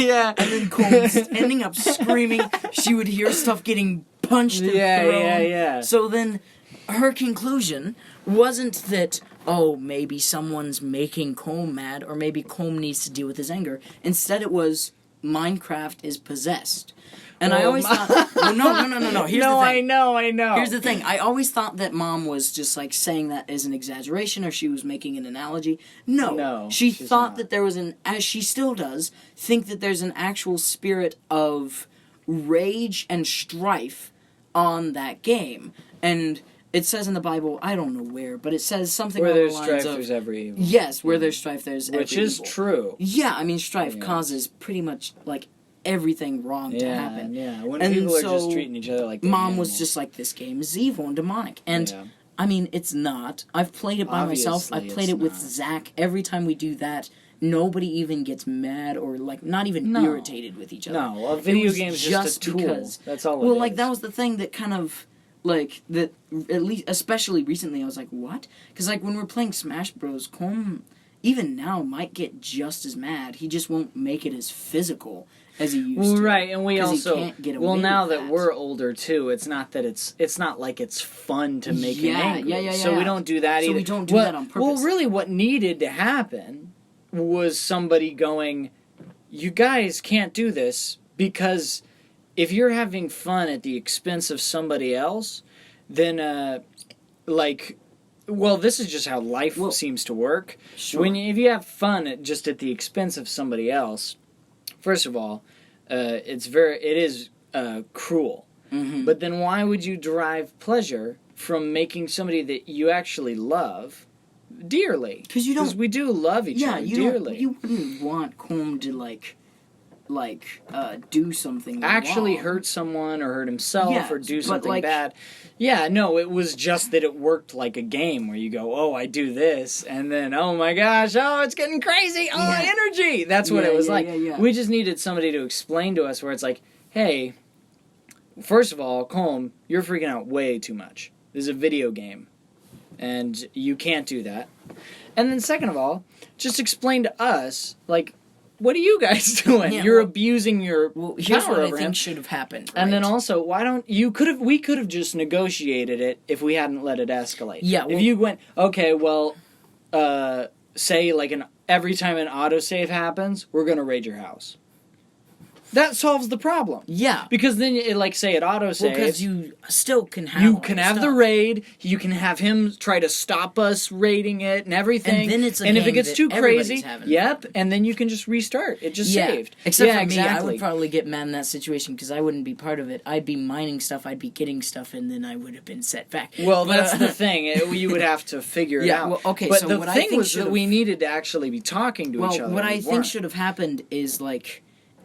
yeah. And then Colm standing up screaming. She would hear stuff getting punched and thrown. Yeah. So then her conclusion wasn't that, oh, maybe someone's making Colm mad, or maybe Colm needs to deal with his anger. Instead it was, Minecraft is possessed. And I always thought, no. Here's the thing. I know. Here's the thing. I always thought that Mom was just like saying that as an exaggeration, or she was making an analogy. No. She thought that there was as she still does, think that there's an actual spirit of rage and strife on that game. And it says in the Bible, I don't know where, but it says something where along there's the lines strife, of, there's every evil. Yes, where there's strife, there's every evil. Which is true. Yeah, I mean, strife causes pretty much, like, everything wrong to happen. Yeah, when people are just treating each other like Mom was just like, this game is evil and demonic. And, I mean, it's not. I've played it by myself. I've played it with Zach. Every time we do that, nobody even gets mad or, like, not even irritated with each other. No, a video game is just a tool. Because, that's all it is. Well, like, that was the thing that kind of... Like, that, at least, especially recently, I was like, what? Because, like, when we're playing Smash Bros., Colm, even now, might get just as mad. He just won't make it as physical as he used to. Right, and we also... He can't get away now with that we're older, too, it's not that it's not like it's fun to make him angry. Yeah. So we don't do that either. So we don't do that on purpose. Well, really, what needed to happen was somebody going, you guys can't do this, because... if you're having fun at the expense of somebody else, then, this is just how life seems to work. Sure. If you have fun just at the expense of somebody else, first of all, it is cruel. Mm-hmm. But then why would you derive pleasure from making somebody that you actually love dearly? Because we do love each other dearly. You wouldn't want Colm to, like do something actually wrong. hurt someone or hurt himself Yeah, or do but, something like- bad. Yeah, no, it was just that it worked like a game where you go, oh, I do this, and then, oh my gosh, oh, it's getting crazy, oh, Yeah. energy. That's what Yeah, it was yeah, like. yeah, yeah. We just needed somebody to explain to us where it's like, hey, first of all, Colm, you're freaking out way too much. This is a video game, and you can't do that. And then second of all, just explain to us, like, what are you guys doing? Yeah, You're well- abusing your Well, here's power what I over think him. should have happened. And then right? also, we could have just negotiated it if we hadn't let it escalate. Yeah, well- if you went, okay, well, say like every time an autosave happens, we're gonna raid your house. That solves the problem. Yeah. Because then, say it autosaves. Because you still can have You all can the have the stuff. raid. You can have him try to stop us raiding it and everything. And then it's a if it game gets that too everybody's crazy, having. yep. And then you can just restart. It just saved. Except yeah, for me, exactly. I would probably get mad in that situation because I wouldn't be part of it. I'd be mining stuff, I'd be getting stuff, and then I would have been set back. Well, But, that's the thing. You would have to figure it Yeah, out. well, okay, But so the what I thing think was that should've- we needed to actually be talking to each well, other. what and I we think weren't. should have happened is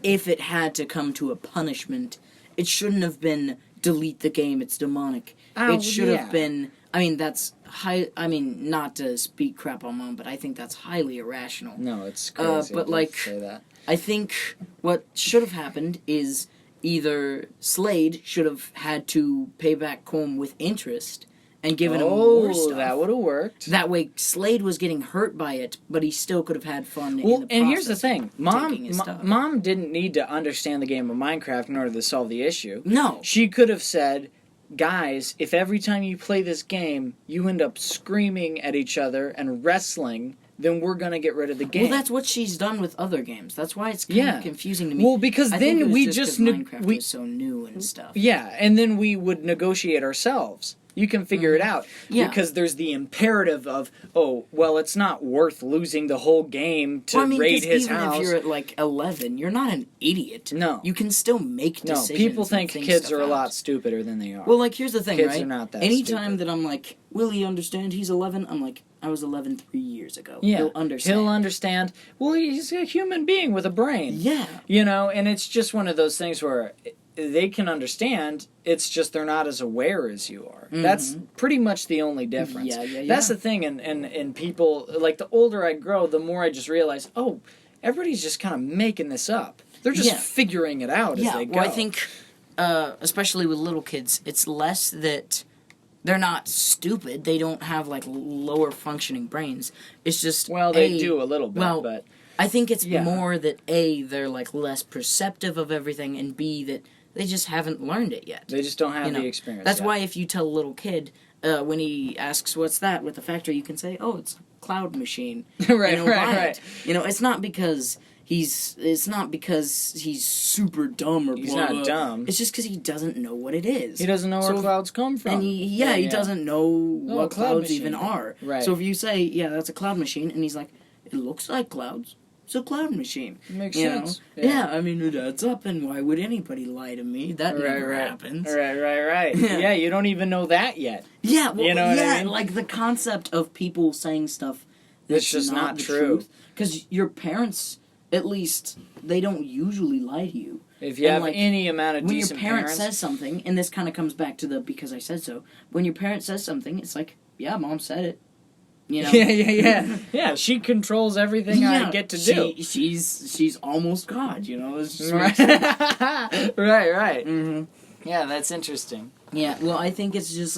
if it had to come to a punishment, it shouldn't have been delete the game. It's demonic. Oh, it should yeah. have been. I mean, that's high. I mean, not to speak crap on Mom, but I think that's highly irrational. No, it's crazy. but, to say that. I think what should have happened is either Slade should have had to pay back Colm with interest and given him more stuff. that would have worked. That way, Slade was getting hurt by it, but he still could have had fun. Well, in the and here's the process thing, of taking his stuff. Mom didn't need to understand the game of Minecraft in order to solve the issue. No. She could have said, guys, if every time you play this game, you end up screaming at each other and wrestling, then we're going to get rid of the game. Well, that's what she's done with other games. That's why it's kind Yeah. of confusing to me. Well, because I think then it was we just just 'cause Minecraft we was so new and stuff. yeah, and then we would negotiate ourselves. You can figure it out. Mm-hmm. Yeah. Because there's the imperative of, oh, well, it's not worth losing the whole game to Well, I mean, raid 'cause his even house. if you're at 11, you're not an idiot. No. You can still make No, decisions. people and think stuff kids are a out. lot stupider than they are. Well, here's the thing, Kids right? are not that Anytime stupid. that I'm like, will he understand he's 11? I'm like, I was 11 3 years ago. yeah, He'll understand. He'll understand. Well, he's a human being with a brain. Yeah. And it's just one of those things where they can understand, it's just they're not as aware as you are. That's pretty much the only difference. Yeah. That's the thing, and people, like, the older I grow, the more I just realize, oh, everybody's just kind of making this up. They're just Yeah. figuring it out as they go. Well, I think, especially with little kids, it's less that they're not stupid. They don't have, lower functioning brains. It's just, Well, they do a little bit, well, but... I think it's Yeah. more that A, they're less perceptive of everything, and B, that they just haven't learned it yet. They just don't have You know, the experience That's yet. why if you tell a little kid, when he asks what's that with the factory, you can say, oh, it's a cloud machine. Right, And he'll buy right. it. It's not because it's not because he's super dumb or He's blah, not blah. dumb. It's just because he doesn't know what it is. He doesn't know where So- clouds come from. And he doesn't know what cloud clouds machine. even are. Right. So if you say, yeah, that's a cloud machine, and he's like, it looks like clouds. It's a cloud machine. Makes You sense. know? Yeah, I mean, it adds up, and why would anybody lie to me? That never happens. Right. Yeah, you don't even know that yet. Yeah, well, You know what I mean? like the concept of people saying stuff That's just not the true. Because your parents, at least, they don't usually lie to you. If you And, have any amount of When your decent parent parents, says something, and this kind of comes back to the because I said so. When your parent says something, it's like, yeah, Mom said it. You know? yeah, she controls everything I get to do. She's almost God, you know. It's just right. hmm Yeah, that's interesting. Yeah, well, I think it's just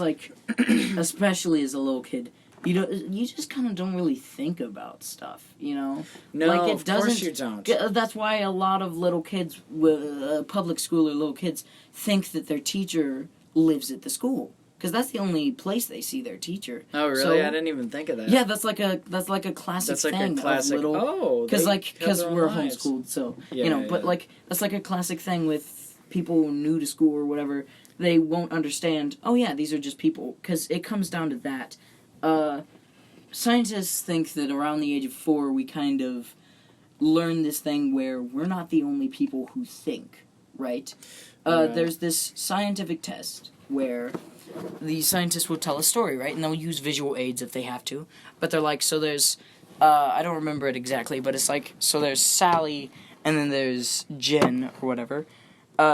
especially as a little kid, you just kind of don't really think about stuff, you know. No, it of course doesn't- you don't. That's why a lot of little kids, public school or little kids, think that their teacher lives at the school because that's the only place they see their teacher. Oh, really? So- I didn't even think of that. Yeah, that's like a classic That's like thing a classic. of little. Oh, Because they have their own we're lives. homeschooled, so Yeah, But yeah. that's like a classic thing with people new to school or whatever. They won't understand. Oh yeah, these are just people. Because it comes down to that. Scientists think that around the age of 4, we kind of learn this thing where we're not the only people who think, right? Right. There's this scientific test where the scientists will tell a story, right? And they'll use visual aids if they have to. But they're like, so there's, I don't remember it exactly, but it's like, so there's Sally, and then there's Jen or whatever.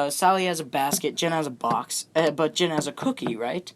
Sally has a basket, Jen has a box, but Jen has a cookie, right?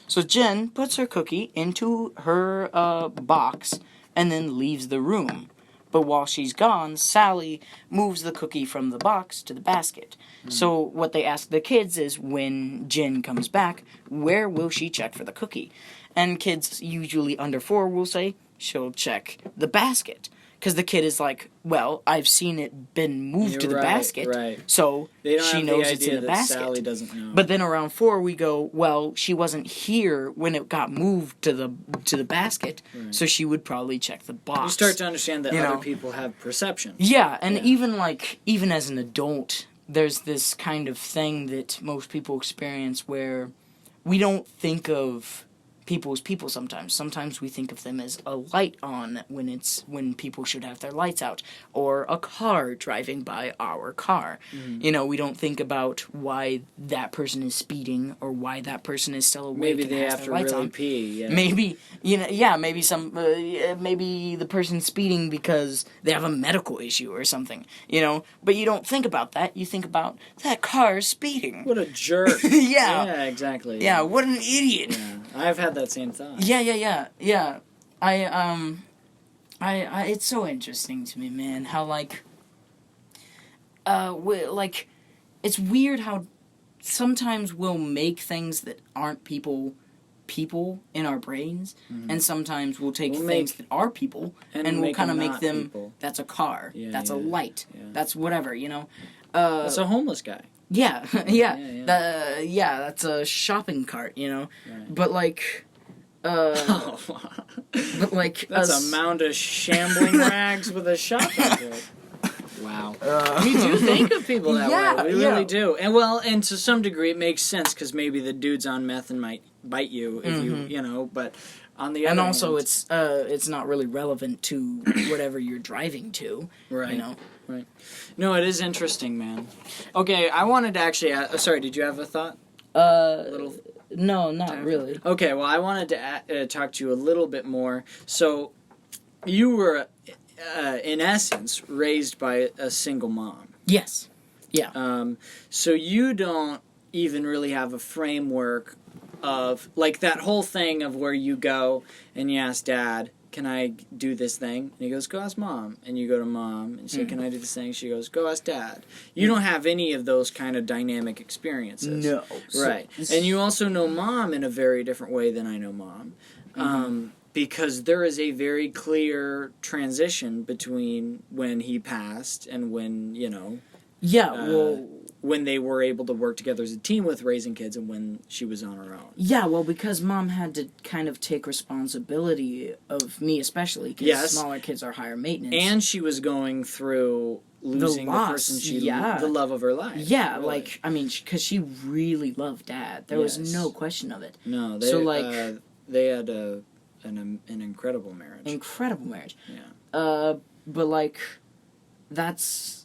So Jen puts her cookie into her box and then leaves the room. But while she's gone, Sally moves the cookie from the box to the basket. So what they ask the kids is, when Jen comes back, where will she check for the cookie? And kids usually under 4 will say, she'll check the basket. Because the kid is like, well, I've seen it been moved to the basket, so she knows it's in the basket. Sally doesn't know. But then around 4, we go, well, she wasn't here when it got moved to the basket, so she would probably check the box. You start to understand that other people have perception. Yeah, and even as an adult, there's this kind of thing that most people experience where we don't think of people as people sometimes. Sometimes we think of them as a light on when people should have their lights out, or a car driving by our car. You know, we don't think about why that person is speeding or why that person is still awake. Maybe they have to really pee. Yeah. Maybe maybe the person's speeding because they have a medical issue or something. You know, but you don't think about that. You think about that car speeding. What a jerk. Yeah. Yeah, exactly. Yeah, what an idiot. Yeah. I've had that same thought. Yeah. I it's so interesting to me, man, how it's weird how sometimes we'll make things that aren't people in our brains, and sometimes we'll take things that are people and we'll kind of make them people. That's a car, that's a light, that's whatever, you know. That's a homeless guy. Yeah, that's a shopping cart, you know. Right. But that's a mound of shambling rags with a shopping cart. Wow. We do think of people that way. We really do. And to some degree it makes sense, because maybe the dudes on meth might bite you if you know, but on the other hand, it's not really relevant to whatever you're driving to, right? You know. Right. No, it is interesting, man. Okay, I wanted to actually sorry, did you have a thought? No, not really. Okay, well, I wanted to talk to you a little bit more. So, you were, in essence, raised by a single mom. Yes. Yeah. So you don't even really have a framework of, like, that whole thing of where you go and you ask Dad, can I do this thing? And he goes, go ask Mom. And you go to Mom and say, can I do this thing? She goes, go ask Dad. You don't have any of those kind of dynamic experiences. No. Right. And you also know Mom in a very different way than I know Mom. Because there is a very clear transition between when he passed and when, you know... Yeah, when they were able to work together as a team with raising kids and when she was on her own. Yeah, well, because Mom had to kind of take responsibility of me, especially, because smaller kids are higher maintenance. And she was going through losing the person the love of her life. Yeah, really. Like, I mean, because she really loved Dad. There was no question of it. No, they had an incredible marriage. Incredible marriage. Yeah. But, like, that's...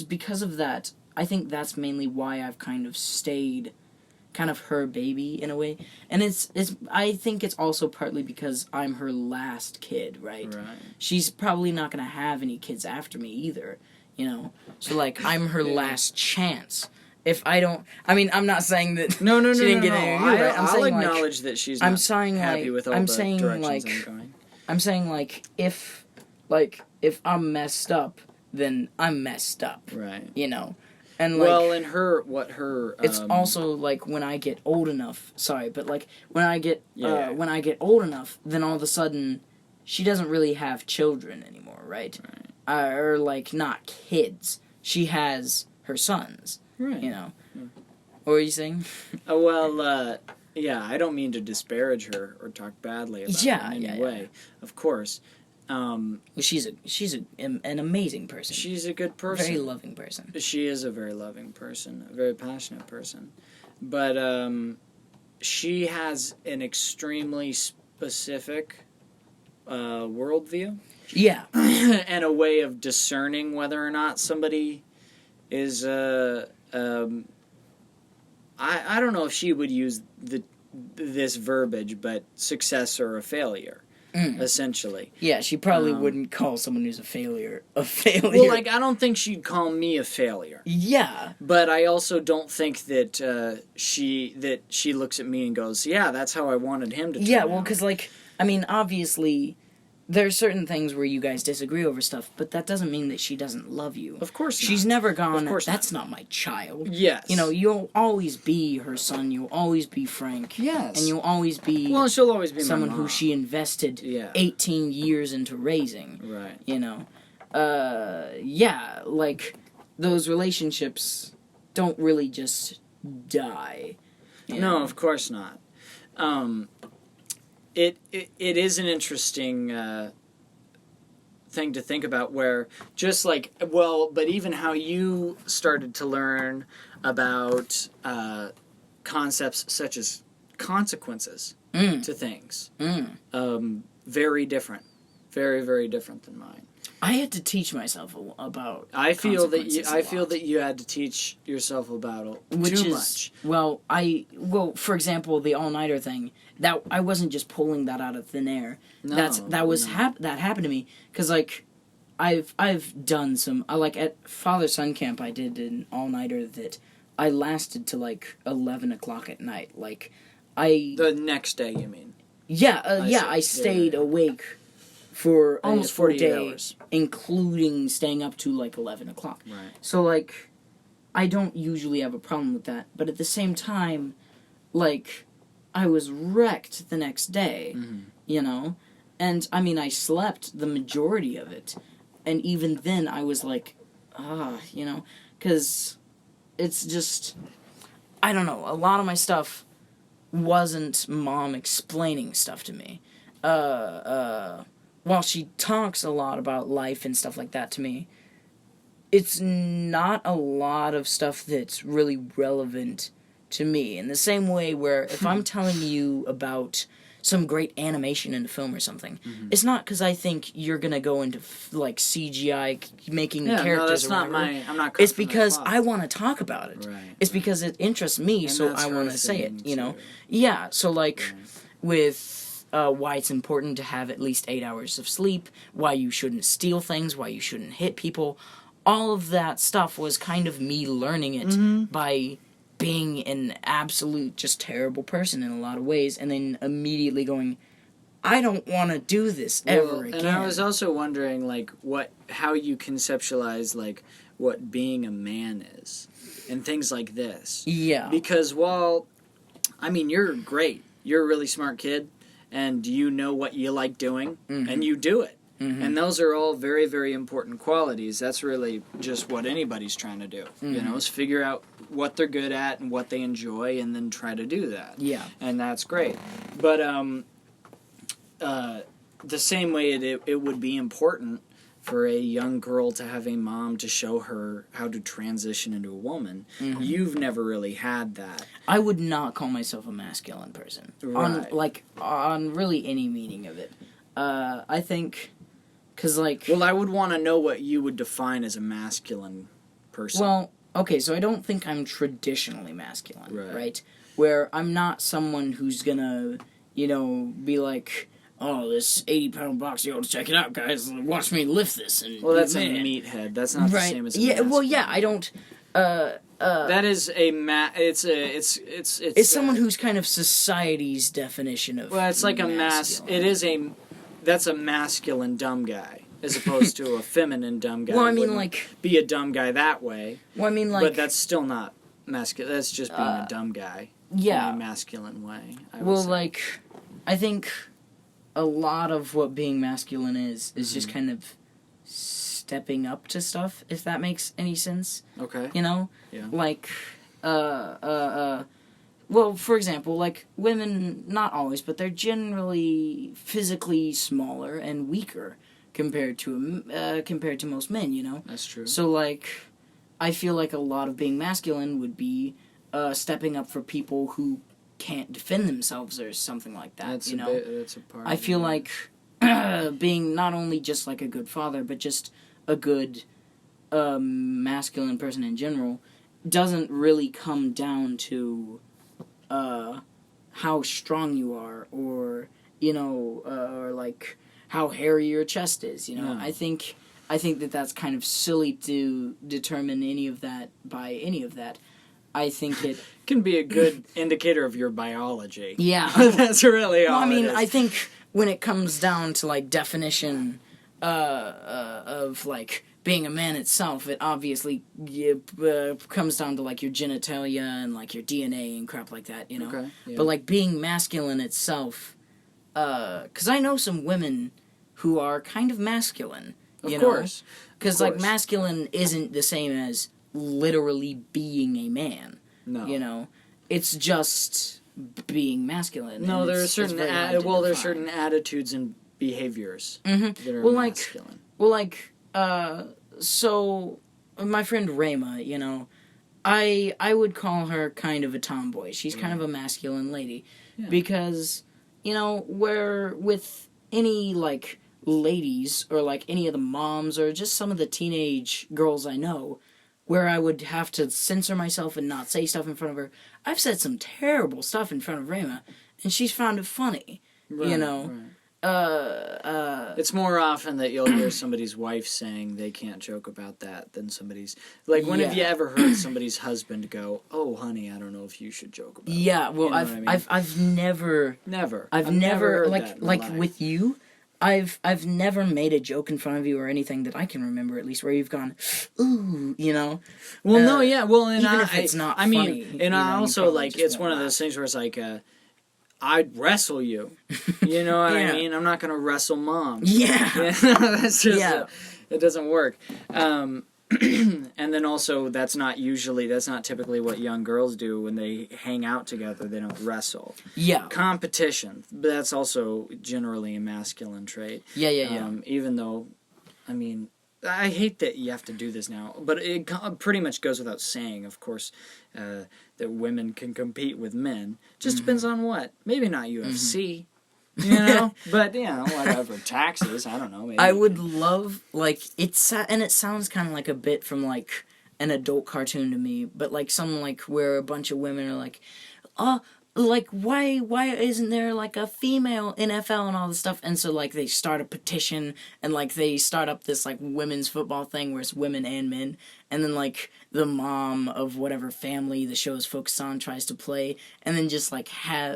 because of that, I think that's mainly why I've kind of stayed kind of her baby in a way. And I think it's also partly because I'm her last kid, right? Right. She's probably not going to have any kids after me either, you know? So, like, I'm her last chance. If I don't... I mean, I'm not saying that she didn't get any... I'll acknowledge that she's not happy with all the directions I'm going. I'm saying, like, if I'm messed up, then I'm messed up. Right. You know? And like, well, and it's also like when I get old enough. Sorry, but like when I get old enough, then all of a sudden, she doesn't really have children anymore, right? Or like not kids. She has her sons. Right. You know. Yeah. What were you saying? Yeah. I don't mean to disparage her or talk badly about her in any way. Of course. She's an amazing person. She's a good person. Very loving person. She is a very loving person, a very passionate person. But she has an extremely specific worldview. Yeah. And a way of discerning whether or not somebody is... I don't know if she would use this verbiage, but success or a failure. essentially. Yeah, she probably wouldn't call someone who's a failure a failure. Well, like, I don't think she'd call me a failure. Yeah. But I also don't think that she looks at me and goes, yeah, that's how I wanted him to turn Yeah, well, out. because, like, I mean, obviously, there are certain things where you guys disagree over stuff, but that doesn't mean that she doesn't love you. Of course not. She's never gone, Of course that's not my child. Yes. You know, you'll always be her son, you'll always be Frank. Yes. And you'll always be Well, she'll always be someone my who mom. she invested 18 years into raising. Right. You know? Yeah, like, those relationships don't really just die. You No, know? of course not. It is an interesting thing to think about, where just like, well, but even how you started to learn about concepts such as consequences to things, very different, very, very different than mine. I had to teach myself about. I feel that consequences you had to teach yourself about it Which too is, much. Well, for example, the all-nighter thing, that I wasn't just pulling that out of thin air. No, that happened to me because, like, I've done some, like at father-son camp, I did an all-nighter that I lasted to like 11 o'clock at night. Like, The next day, you mean? I stayed awake for Almost a full 48 day, hours. including staying up to like 11 o'clock. Right. So, like, I don't usually have a problem with that, but at the same time, like, I was wrecked the next day, you know? And, I mean, I slept the majority of it, and even then I was like, you know? Because it's just, I don't know, a lot of my stuff wasn't Mom explaining stuff to me. While she talks a lot about life and stuff like that to me, it's not a lot of stuff that's really relevant to me. In the same way where if I'm telling you about some great animation in a film or something, it's not because I think you're gonna go into like CGI making characters. No, that's or not whatever. I'm not. It's because I want to talk about it. Right. It's because it interests me, And so that's I want her to say it. thing, You know. too. Yeah. So like with. Why it's important to have at least 8 hours of sleep, why you shouldn't steal things, why you shouldn't hit people. All of that stuff was kind of me learning it by being an absolute just terrible person in a lot of ways, and then immediately going, I don't want to do this ever again. And I was also wondering, like, how you conceptualize, like, what being a man is, and things like this. Yeah. Because, well, I mean, you're great. You're a really smart kid, and you know what you like doing, and you do it. And those are all very, very important qualities. That's really just what anybody's trying to do, you know, is figure out what they're good at and what they enjoy, and then try to do that. Yeah. And that's great. But the same way it would be important for a young girl to have a mom to show her how to transition into a woman. You've never really had that. I would not call myself a masculine person. Right. On really any meaning of it. I think, because, like... Well, I would want to know what you would define as a masculine person. Well, okay, so I don't think I'm traditionally masculine, Right. right? Where I'm not someone who's gonna, you know, be like, oh, this 80-pound box, you ought to check it out, guys. Watch me lift this. And well, that's man. a meathead. That's not the same as a Yeah, well, yeah, masculine. I don't... that is a It's someone who's kind of society's definition of well, it's like masculine. That's a masculine dumb guy, as opposed to a feminine dumb guy. Well, I mean, Wouldn't like... be a dumb guy that way. Well, I mean, like... But that's still not masculine. That's just being a dumb guy. Yeah. In a masculine way. I would Well, say. like, I think a lot of what being masculine is just kind of stepping up to stuff, if that makes any sense. Okay. You know? Yeah. Like, well, for example, like, women, not always, but they're generally physically smaller and weaker compared to most men, you know? That's true. So, like, I feel like a lot of being masculine would be stepping up for people who can't defend themselves or something like that, That's you know? That's a part I of feel it. like being not only just, like, a good father, but just a good masculine person in general doesn't really come down to how strong you are or or like how hairy your chest is. Yeah. I think that that's kind of silly to determine any of that by any of that. I think it can be a good indicator of your biology. Yeah. That's really all Well, I mean, it is. I think when it comes down to like definition of like being a man itself, it obviously comes down to like your genitalia and like your DNA and crap like that, Okay, yeah. But like being masculine itself, because I know some women who are kind of masculine. Of course. Because like masculine isn't the same as literally being a man. No. It's just being masculine. No, and there are it's certain very hard to there's define. certain attitudes and behaviors Mhm. that are Well, masculine. So my friend Rayma, I would call her kind of a tomboy. She's kind of a masculine lady. Yeah. Because, where with any, like, ladies or, like, any of the moms or just some of the teenage girls I know, where I would have to censor myself and not say stuff in front of her, I've said some terrible stuff in front of Rayma, and she's found it funny, Right. It's more often that you'll hear somebody's wife saying they can't joke about that than somebody's... Like, when have you ever heard somebody's husband go, "Oh, honey, I don't know if you should joke about Yeah, that." well, You know what I mean? I've never... Never. I've never heard like that in my life. with you, I've never made a joke in front of you or anything that I can remember, at least, where you've gone, ooh, Well, no, yeah, well, and even if it's not I funny, mean, and I you also, probably like, just it's won't one of laugh. those things where it's like, I'd wrestle you. You know what Yeah. I mean? I'm not going to wrestle moms. Yeah. That's just, Yeah. It doesn't work. And then also, that's not typically what young girls do when they hang out together. They don't wrestle. Yeah. Competition, but that's also generally a masculine trait. Yeah. Even though, I mean, I hate that you have to do this now, but it pretty much goes without saying, of course, that women can compete with men. Just depends on what. Maybe not UFC, but, whatever. Taxes, I don't know. Maybe. I would love, like, it sounds kind of like a bit from, like, an adult cartoon to me, but, like, something like where a bunch of women are like, like, why isn't there, like, a female NFL and all this stuff? And so, like, they start a petition, and, like, they start up this, like, women's football thing where it's women and men, and then, like, the mom of whatever family the show is focused on tries to play, and then just, like,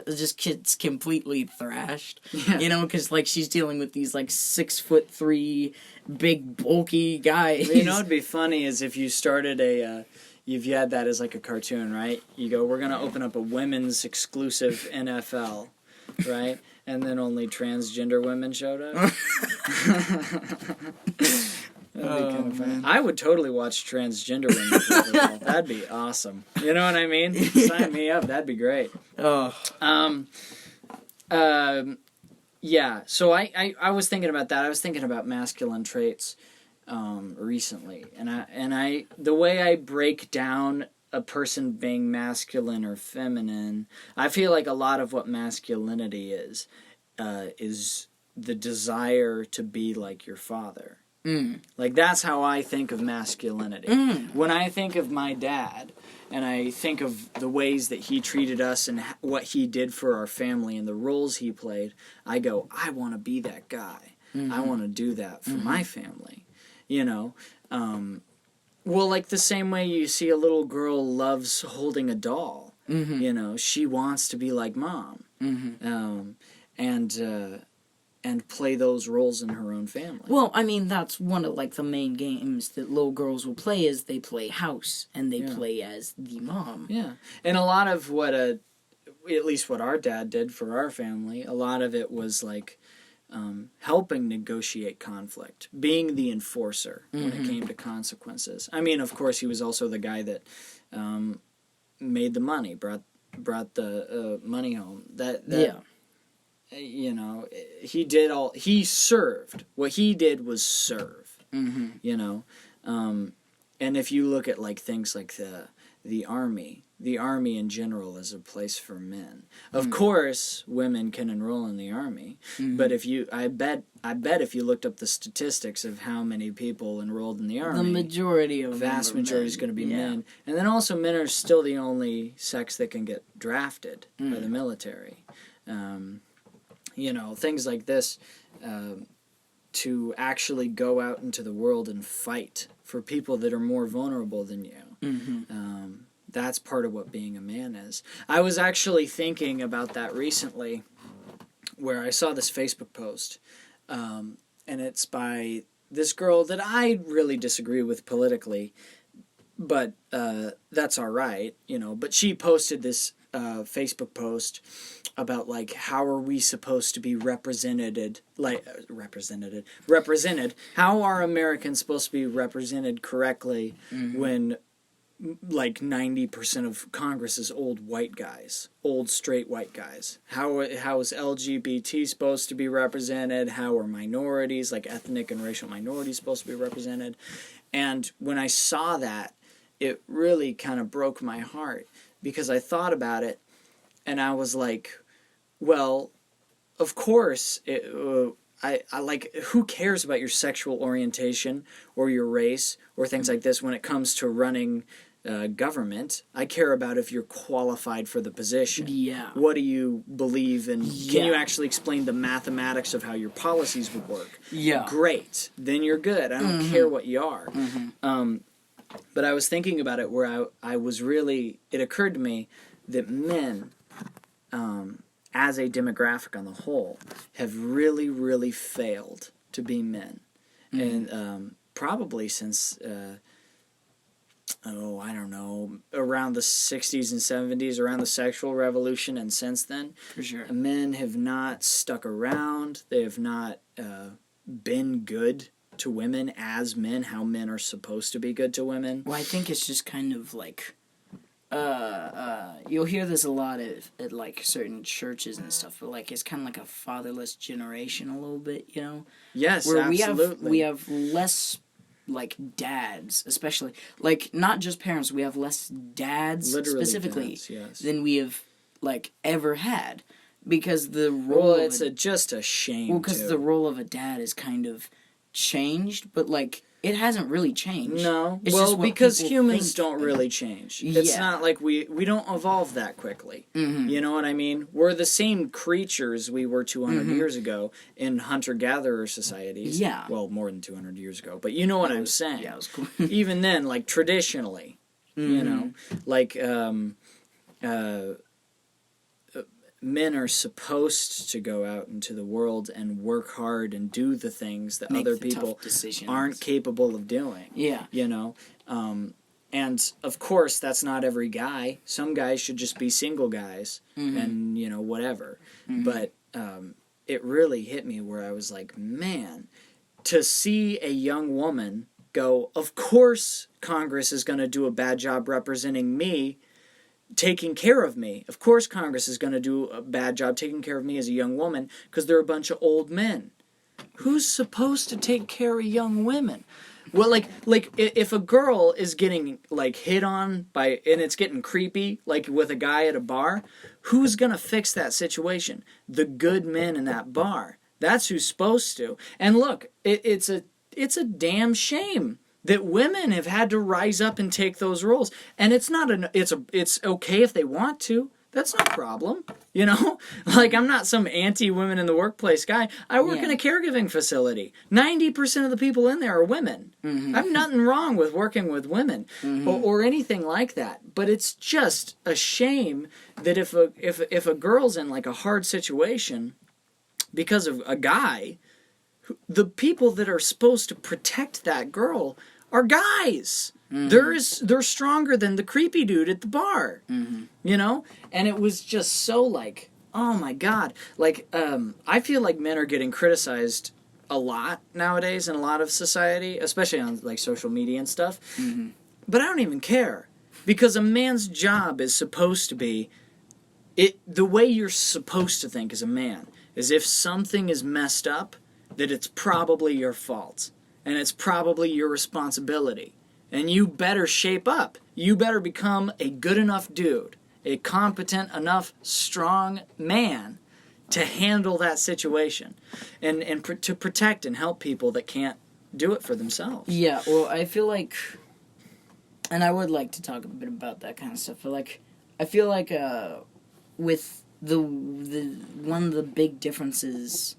just gets completely thrashed, because, like, she's dealing with these, like, 6'3" big, bulky guys. You know what'd be funny is if you started if you had that as like a cartoon, right? You go, we're going to open up a women's exclusive NFL, right? And then only transgender women showed up. That'd be kind of funny. I would totally watch transgender women play football. That'd be awesome. You know what I mean? Sign me up. That'd be great. Oh. Yeah, so I was thinking about that. I was thinking about masculine traits recently, and I the way I break down a person being masculine or feminine, I feel like a lot of what masculinity is the desire to be like your father. Like, that's how I think of masculinity. When I think of my dad, and I think of the ways that he treated us and what he did for our family and the roles he played, I go, I want to be that guy. I want to do that for my family. Well, like the same way you see a little girl loves holding a doll. She wants to be like mom. And play those roles in her own family. Well, I mean, that's one of, like, the main games that little girls will play is they play house, and they play as the mom. Yeah. And a lot of what, at least what our dad did for our family, a lot of it was, like, helping negotiate conflict, being the enforcer when it came to consequences. I mean, of course, he was also the guy that made the money, brought the money home. He served. What he did was serve, and if you look at, like, things like the army in general is a place for men. Of course, women can enroll in the army, but I bet if you looked up the statistics of how many people enrolled in the army, The vast majority is going to be men. And then also, men are still the only sex that can get drafted by the military. things like this, to actually go out into the world and fight for people that are more vulnerable than you. Mm-hmm. That's part of what being a man is. I was actually thinking about that recently, where I saw this Facebook post, and it's by this girl that I really disagree with politically, but that's all right, But she posted this Facebook post about how are we supposed to be represented? How are Americans supposed to be represented correctly when 90% of Congress is old white guys, old straight white guys? How is LGBT supposed to be represented? How are minorities, ethnic and racial minorities, supposed to be represented? And when I saw that, it really kind of broke my heart, because I thought about it, and I was like, well, of course, I who cares about your sexual orientation or your race or things like this when it comes to running government? I care about if you're qualified for the position. Yeah. What do you believe in? Yeah. Can you actually explain the mathematics of how your policies would work? Yeah. Great. Then you're good. I don't care what you are. But I was thinking about it where it occurred to me that men, as a demographic on the whole, have really, really failed to be men. And probably since, I don't know, around the 60s and 70s, around the sexual revolution, and since then. For sure. Men have not stuck around. They have not been good to women as men, how men are supposed to be good to women. Well, I think it's just kind of you'll hear this a lot at certain churches and stuff, but it's kind of like a fatherless generation a little bit, Yes, where absolutely. we have less dads, especially not just parents. We have less dads, Literally specifically, dads, yes. than we have ever had, because the role. Well, it's just a shame. Well, because the role of a dad is kind of changed, but it hasn't really changed. No, it's well, just what because people humans think. don't really change. It's not like we don't evolve that quickly. You know what I mean? We're the same creatures we were 200 years ago in hunter-gatherer societies. Yeah. Well, more than 200 years ago, but you know what I'm saying. Yeah, it was cool. Even then, traditionally, men are supposed to go out into the world and work hard and do the things that Make other the people tough decisions. aren't capable of doing. Yeah. And of course, that's not every guy. Some guys should just be single guys and, whatever. But it really hit me where I was like, man, to see a young woman go, of course Congress is going to do a bad job representing me, taking care of me. Of course Congress is going to do a bad job taking care of me as a young woman because they're a bunch of old men. Who's supposed to take care of young women? Well, if a girl is getting hit on by, and it's getting creepy, with a guy at a bar, who's gonna fix that situation? The good men in that bar. That's who's supposed to. And look, it's a damn shame that women have had to rise up and take those roles. And it's okay if they want to. That's no problem. I'm not some anti-women in the workplace guy. I work in a caregiving facility. 90% of the people in there are women. I have nothing wrong with working with women or anything like that. But it's just a shame that if a girl's in a hard situation because of a guy, the people that are supposed to protect that girl are guys. They're stronger than the creepy dude at the bar, And it was just so oh my God. I feel like men are getting criticized a lot nowadays in a lot of society, especially on social media and stuff. But I don't even care, because a man's job is supposed to be, the way you're supposed to think as a man is if something is messed up, that it's probably your fault and it's probably your responsibility. And you better shape up. You better become a good enough dude, a competent enough, strong man to handle that situation and to protect and help people that can't do it for themselves. Yeah, well, I feel like, and I would like to talk a bit about that kind of stuff, but I feel like with one of the big differences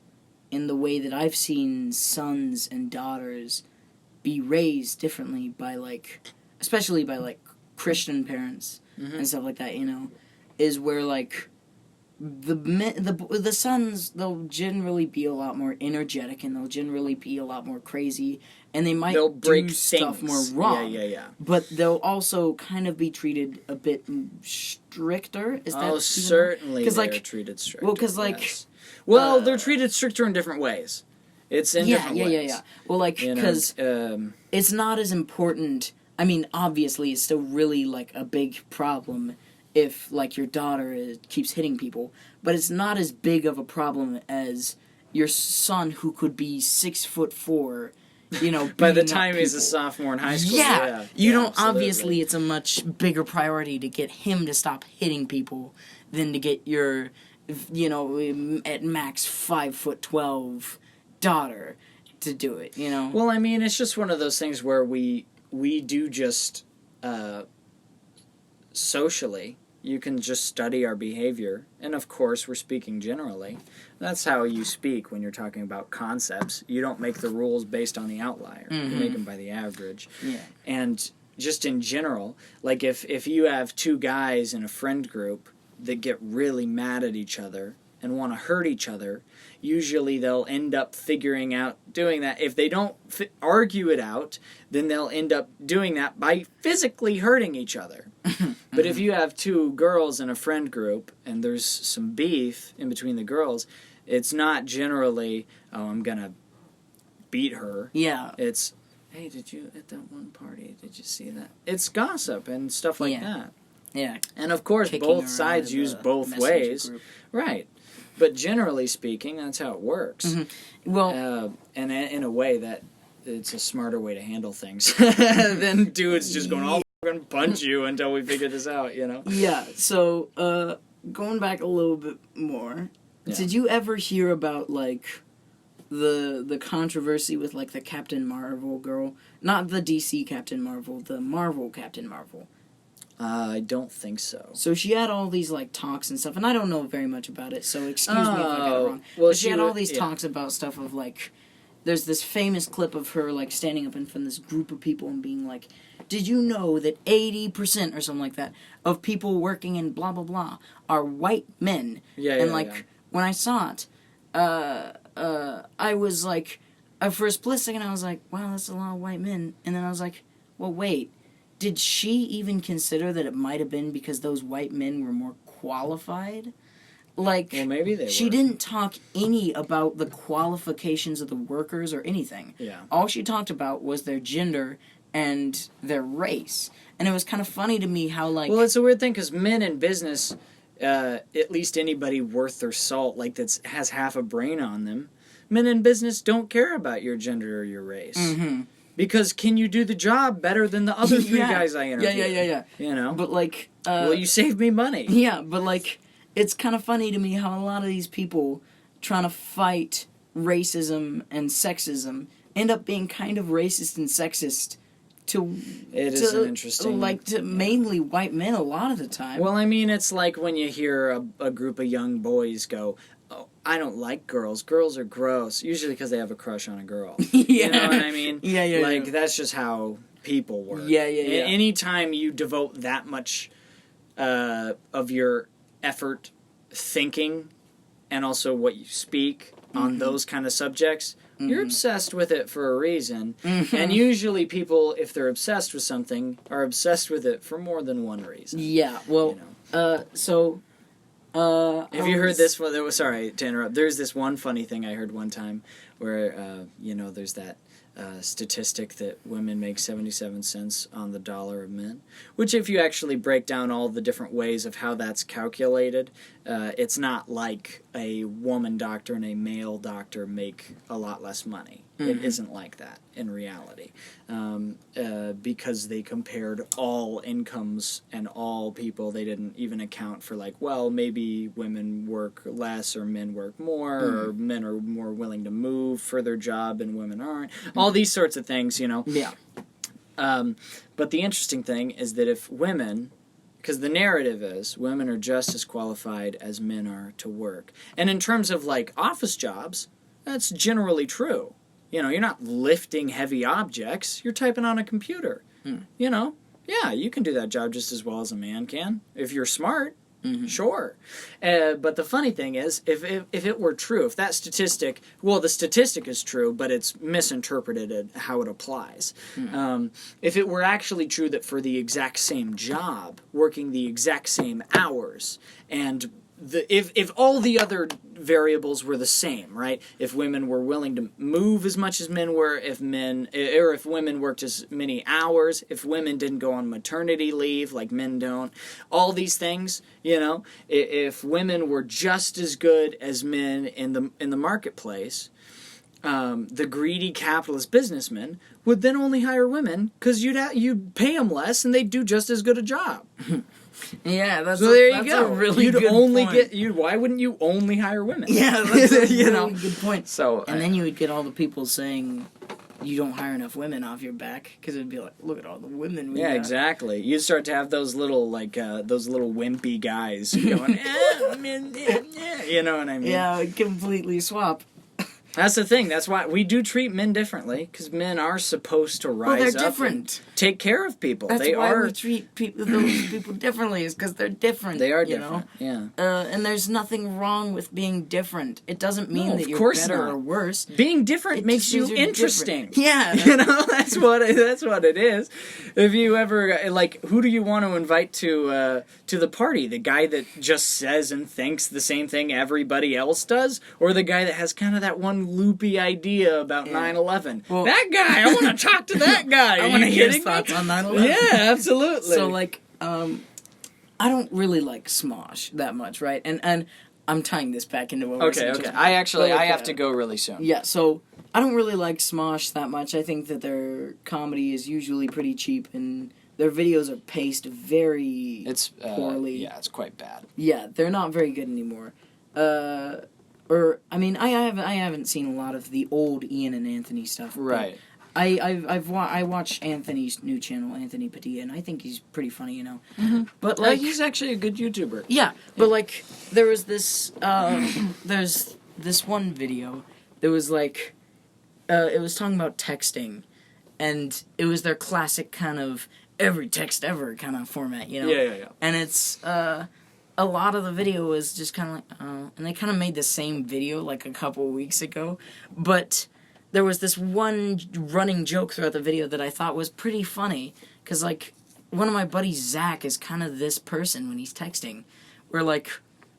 in the way that I've seen sons and daughters be raised differently by, like, especially by, like, Christian parents and stuff like that, you know, is where, like, the sons, they'll generally be a lot more energetic, and they'll generally be a lot more crazy, and they'll break stuff more wrong. Yeah. But they'll also kind of be treated a bit stricter. Is that certainly they're like, treated stricter. Well, because, like... Yes. They're treated stricter in different ways. It's in different ways. Yeah. Well, like, because it's not as important... I mean, obviously, it's still really, like, a big problem if, like, your daughter keeps hitting people, but it's not as big of a problem as your son, who could be 6'4", you know, by the time he's a sophomore in high school. You don't, absolutely. Obviously, it's a much bigger priority to get him to stop hitting people than to get your, you know, at max 5'12" daughter to do it, you know? Well, I mean, it's just one of those things where we do just, socially, you can just study our behavior, and of course we're speaking generally. That's how you speak when you're talking about concepts. You don't make the rules based on the outlier. You make them by the average. Yeah. And just in general, like if you have two guys in a friend group that get really mad at each other and want to hurt each other, usually they'll end up figuring out doing that. If they don't argue it out, then they'll end up doing that by physically hurting each other. But if you have two girls in a friend group and there's some beef in between the girls, it's not generally, oh, I'm going to beat her. Yeah. It's, hey, did you, at that one party, did you see that? It's gossip and stuff like that. Yeah. And of course, both sides use both ways. Group. Right. But generally speaking, that's how it works. Well, and in a way that it's a smarter way to handle things than dudes just going, I'll fucking punch you until we figure this out, you know? Yeah, so, going back a little bit more, did you ever hear about, like, the controversy with, like, the Captain Marvel girl? Not the DC Captain Marvel, the Marvel Captain Marvel. I don't think so. So she had all these, like, talks and stuff, and I don't know very much about it, so excuse me if I got it wrong. Well, but she had all these talks about stuff of, like, there's this famous clip of her, like, standing up in front of this group of people and being like, did you know that 80% or something like that of people working in blah, blah, blah are white men? When I saw it, I was like, for a split second, I was like, wow, that's a lot of white men. And then I was like, well, wait. Did she even consider that it might have been because those white men were more qualified? Like, well, maybe they she were. didn't talk any about the qualifications of the workers or anything. Yeah. All she talked about was their gender and their race. And it was kind of funny to me how, like... Well, it's a weird thing, because men in business, at least anybody worth their salt, like, that has half a brain on them, men in business don't care about your gender or your race. Because can you do the job better than the other three guys I interviewed? Yeah. You know? But, like... well, you saved me money. Yeah, but, like, it's kind of funny to me how a lot of these people trying to fight racism and sexism end up being kind of racist and sexist is an interesting... Like, to mainly white men a lot of the time. Well, I mean, it's like when you hear a group of young boys go, oh, I don't like girls. Girls are gross. Usually because they have a crush on a girl. You know what I mean? Like, that's just how people work. Yeah. Anytime you devote that much of your effort thinking and also what you speak on those kind of subjects, you're obsessed with it for a reason. And usually people, if they're obsessed with something, are obsessed with it for more than one reason. Yeah, well, you know? Have you heard this one? Sorry to interrupt. There's this one funny thing I heard one time where, there's that statistic that women make 77 cents on the dollar of men, which if you actually break down all the different ways of how that's calculated, it's not like a woman doctor and a male doctor make a lot less money. It isn't like that in reality, because they compared all incomes and all people. They didn't even account for, like, well, maybe women work less or men work more, or men are more willing to move for their job and women aren't. All these sorts of things, you know. Yeah. But the interesting thing is that if women Because the narrative is women are just as qualified as men are to work. And in terms of, like, office jobs, that's generally true. You know, you're not lifting heavy objects. You're typing on a computer. You know? Yeah, you can do that job just as well as a man can. If you're smart, sure. But the funny thing is, if it were true, if that statistic, well, the statistic is true, but it's misinterpreted at how it applies. If it were actually true that for the exact same job, working the exact same hours, and if all the other variables were the same, right? If women were willing to move as much as men were, if women worked as many hours, if women didn't go on maternity leave like men don't, all these things, you know, if women were just as good as men in the marketplace, the greedy capitalist businessmen would then only hire women because you'd pay them less and they'd do just as good a job. Yeah, that's there you that's go. A really You'd good only point. Why wouldn't you only hire women? Yeah, that's a You really know? good point. So, and then you would get all the people saying you don't hire enough women off your back because it'd be like, look at all the women we got. Exactly. You'd start to have those little wimpy guys going, you know what I mean? Yeah, it'd completely swap. That's the thing. That's why we do treat men differently, because men are supposed to rise they're up different. and take care of people. That's they why are. we treat those people differently, is because they're different. They are you different. know? Yeah. And there's nothing wrong with being different. It doesn't mean No, that of you're course better not. or worse. Being different It makes just you means you're interesting. different. Yeah. You know, that's what it is. If you ever, like, who do you want to invite to the party? The guy that just says and thinks the same thing everybody else does? Or the guy that has kind of that one loopy idea about 9/11? Well, that guy, I want to talk to that guy. I want to hear his thoughts on 9/11. Yeah, absolutely. So, like, I don't really like Smosh that much, right? And I'm tying this back into what we're saying. Okay. I have to go really soon. Yeah, so I don't really like Smosh that much. I think that their comedy is usually pretty cheap, and their videos are paced very poorly. Yeah, it's quite bad. Yeah, they're not very good anymore. I mean, I haven't seen a lot of the old Ian and Anthony stuff. Right. I watch Anthony's new channel, Anthony Padilla, and I think he's pretty funny, you know. Mm-hmm. But like, he's actually a good YouTuber. Yeah, but like, there was this there's this one video that was like, it was talking about texting, and it was their classic kind of every text ever kind of format, you know. Yeah. And it's a lot of the video was just kind of like, and they kind of made the same video like a couple weeks ago, but there was this one running joke throughout the video that I thought was pretty funny, because like, one of my buddies, Zach, is kind of this person when he's texting, where like,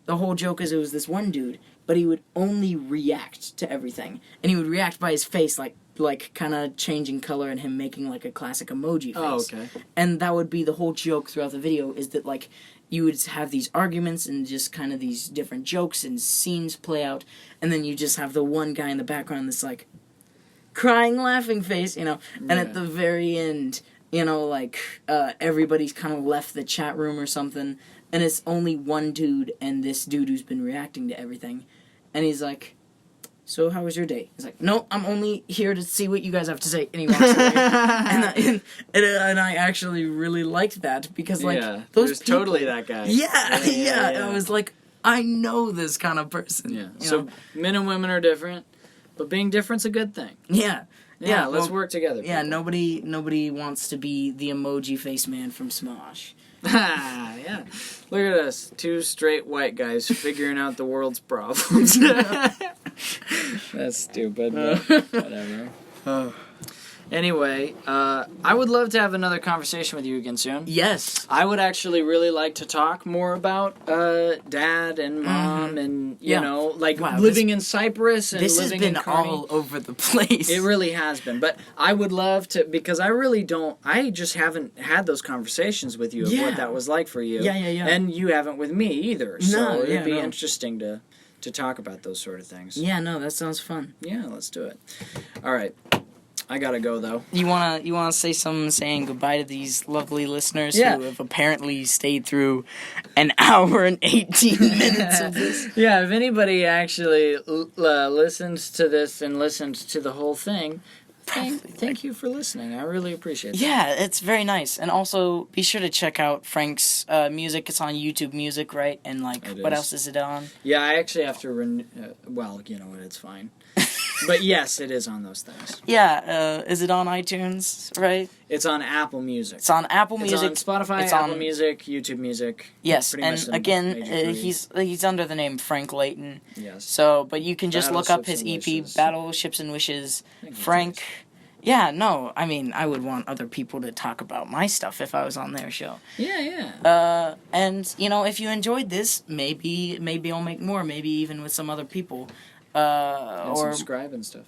the whole joke is it was this one dude, but he would only react to everything, and he would react by his face, like kind of changing color and him making like a classic emoji face. Oh, okay. And that would be the whole joke throughout the video, is that like, you would have these arguments and just kind of these different jokes and scenes play out, and then you just have the one guy in the background that's like, crying, laughing face, you know, and at the very end, you know, like, everybody's kind of left the chat room or something, and it's only one dude and this dude who's been reacting to everything, and he's like, so how was your day? He's like, no, I'm only here to see what you guys have to say, and he walks away. and I actually really liked that, because like, those people, totally that guy. Yeah. I was like, I know this kind of person. Yeah. So men and women are different, but being different's a good thing. Yeah. Yeah, let's work together. Yeah, nobody wants to be the emoji face man from Smosh. Yeah. Look at us, two straight white guys figuring out the world's problems. That's stupid, but whatever. Anyway, I would love to have another conversation with you again soon. Yes. I would actually really like to talk more about dad and mom and, you know, like living in Cyprus and living in Kearney. All over the place. It really has been. But I would love to, because I just haven't had those conversations with you of what that was like for you. Yeah. And you haven't with me either. So it would be no. interesting to talk about those sort of things. Yeah, no, that sounds fun. Yeah, let's do it. All right. I gotta go though. You wanna say something saying goodbye to these lovely listeners who have apparently stayed through an hour and 18 minutes of this? Yeah, if anybody actually listens to this and listens to the whole thing, Thank you for listening. I really appreciate that. Yeah, it's very nice. And also, be sure to check out Frank's music. It's on YouTube Music, right? And, like, what else is it on? Yeah, I actually have to well, you know what, it's fine. But yes, it is on those things. Yeah, is it on iTunes, right? It's on Apple Music. It's on Apple Music. It's on Spotify, Apple Music, YouTube Music. Yes, and again, he's under the name Frank Layton. Yes. So, but you can just look up his EP, Battleships and Wishes. Frank. Yeah, no, I mean, I would want other people to talk about my stuff if I was on their show. Yeah. And, you know, if you enjoyed this, maybe I'll make more, maybe even with some other people. And subscribe and stuff.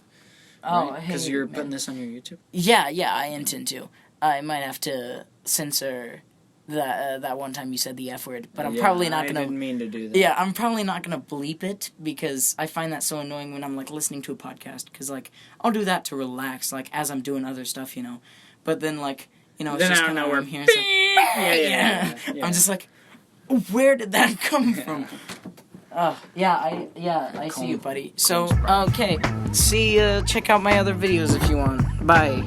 Oh, right? Because you're putting this on your YouTube? Yeah, I intend to. I might have to censor that one time you said the F word, but I'm probably not gonna. I didn't mean to do that. Yeah, I'm probably not gonna bleep it because I find that so annoying when I'm like listening to a podcast. Because like I'll do that to relax, like as I'm doing other stuff, you know. But then like you know, it's just kind of where I'm hearing. Yeah. I'm just like, where did that come from? I see you, buddy. So, okay. See, check out my other videos if you want. Bye.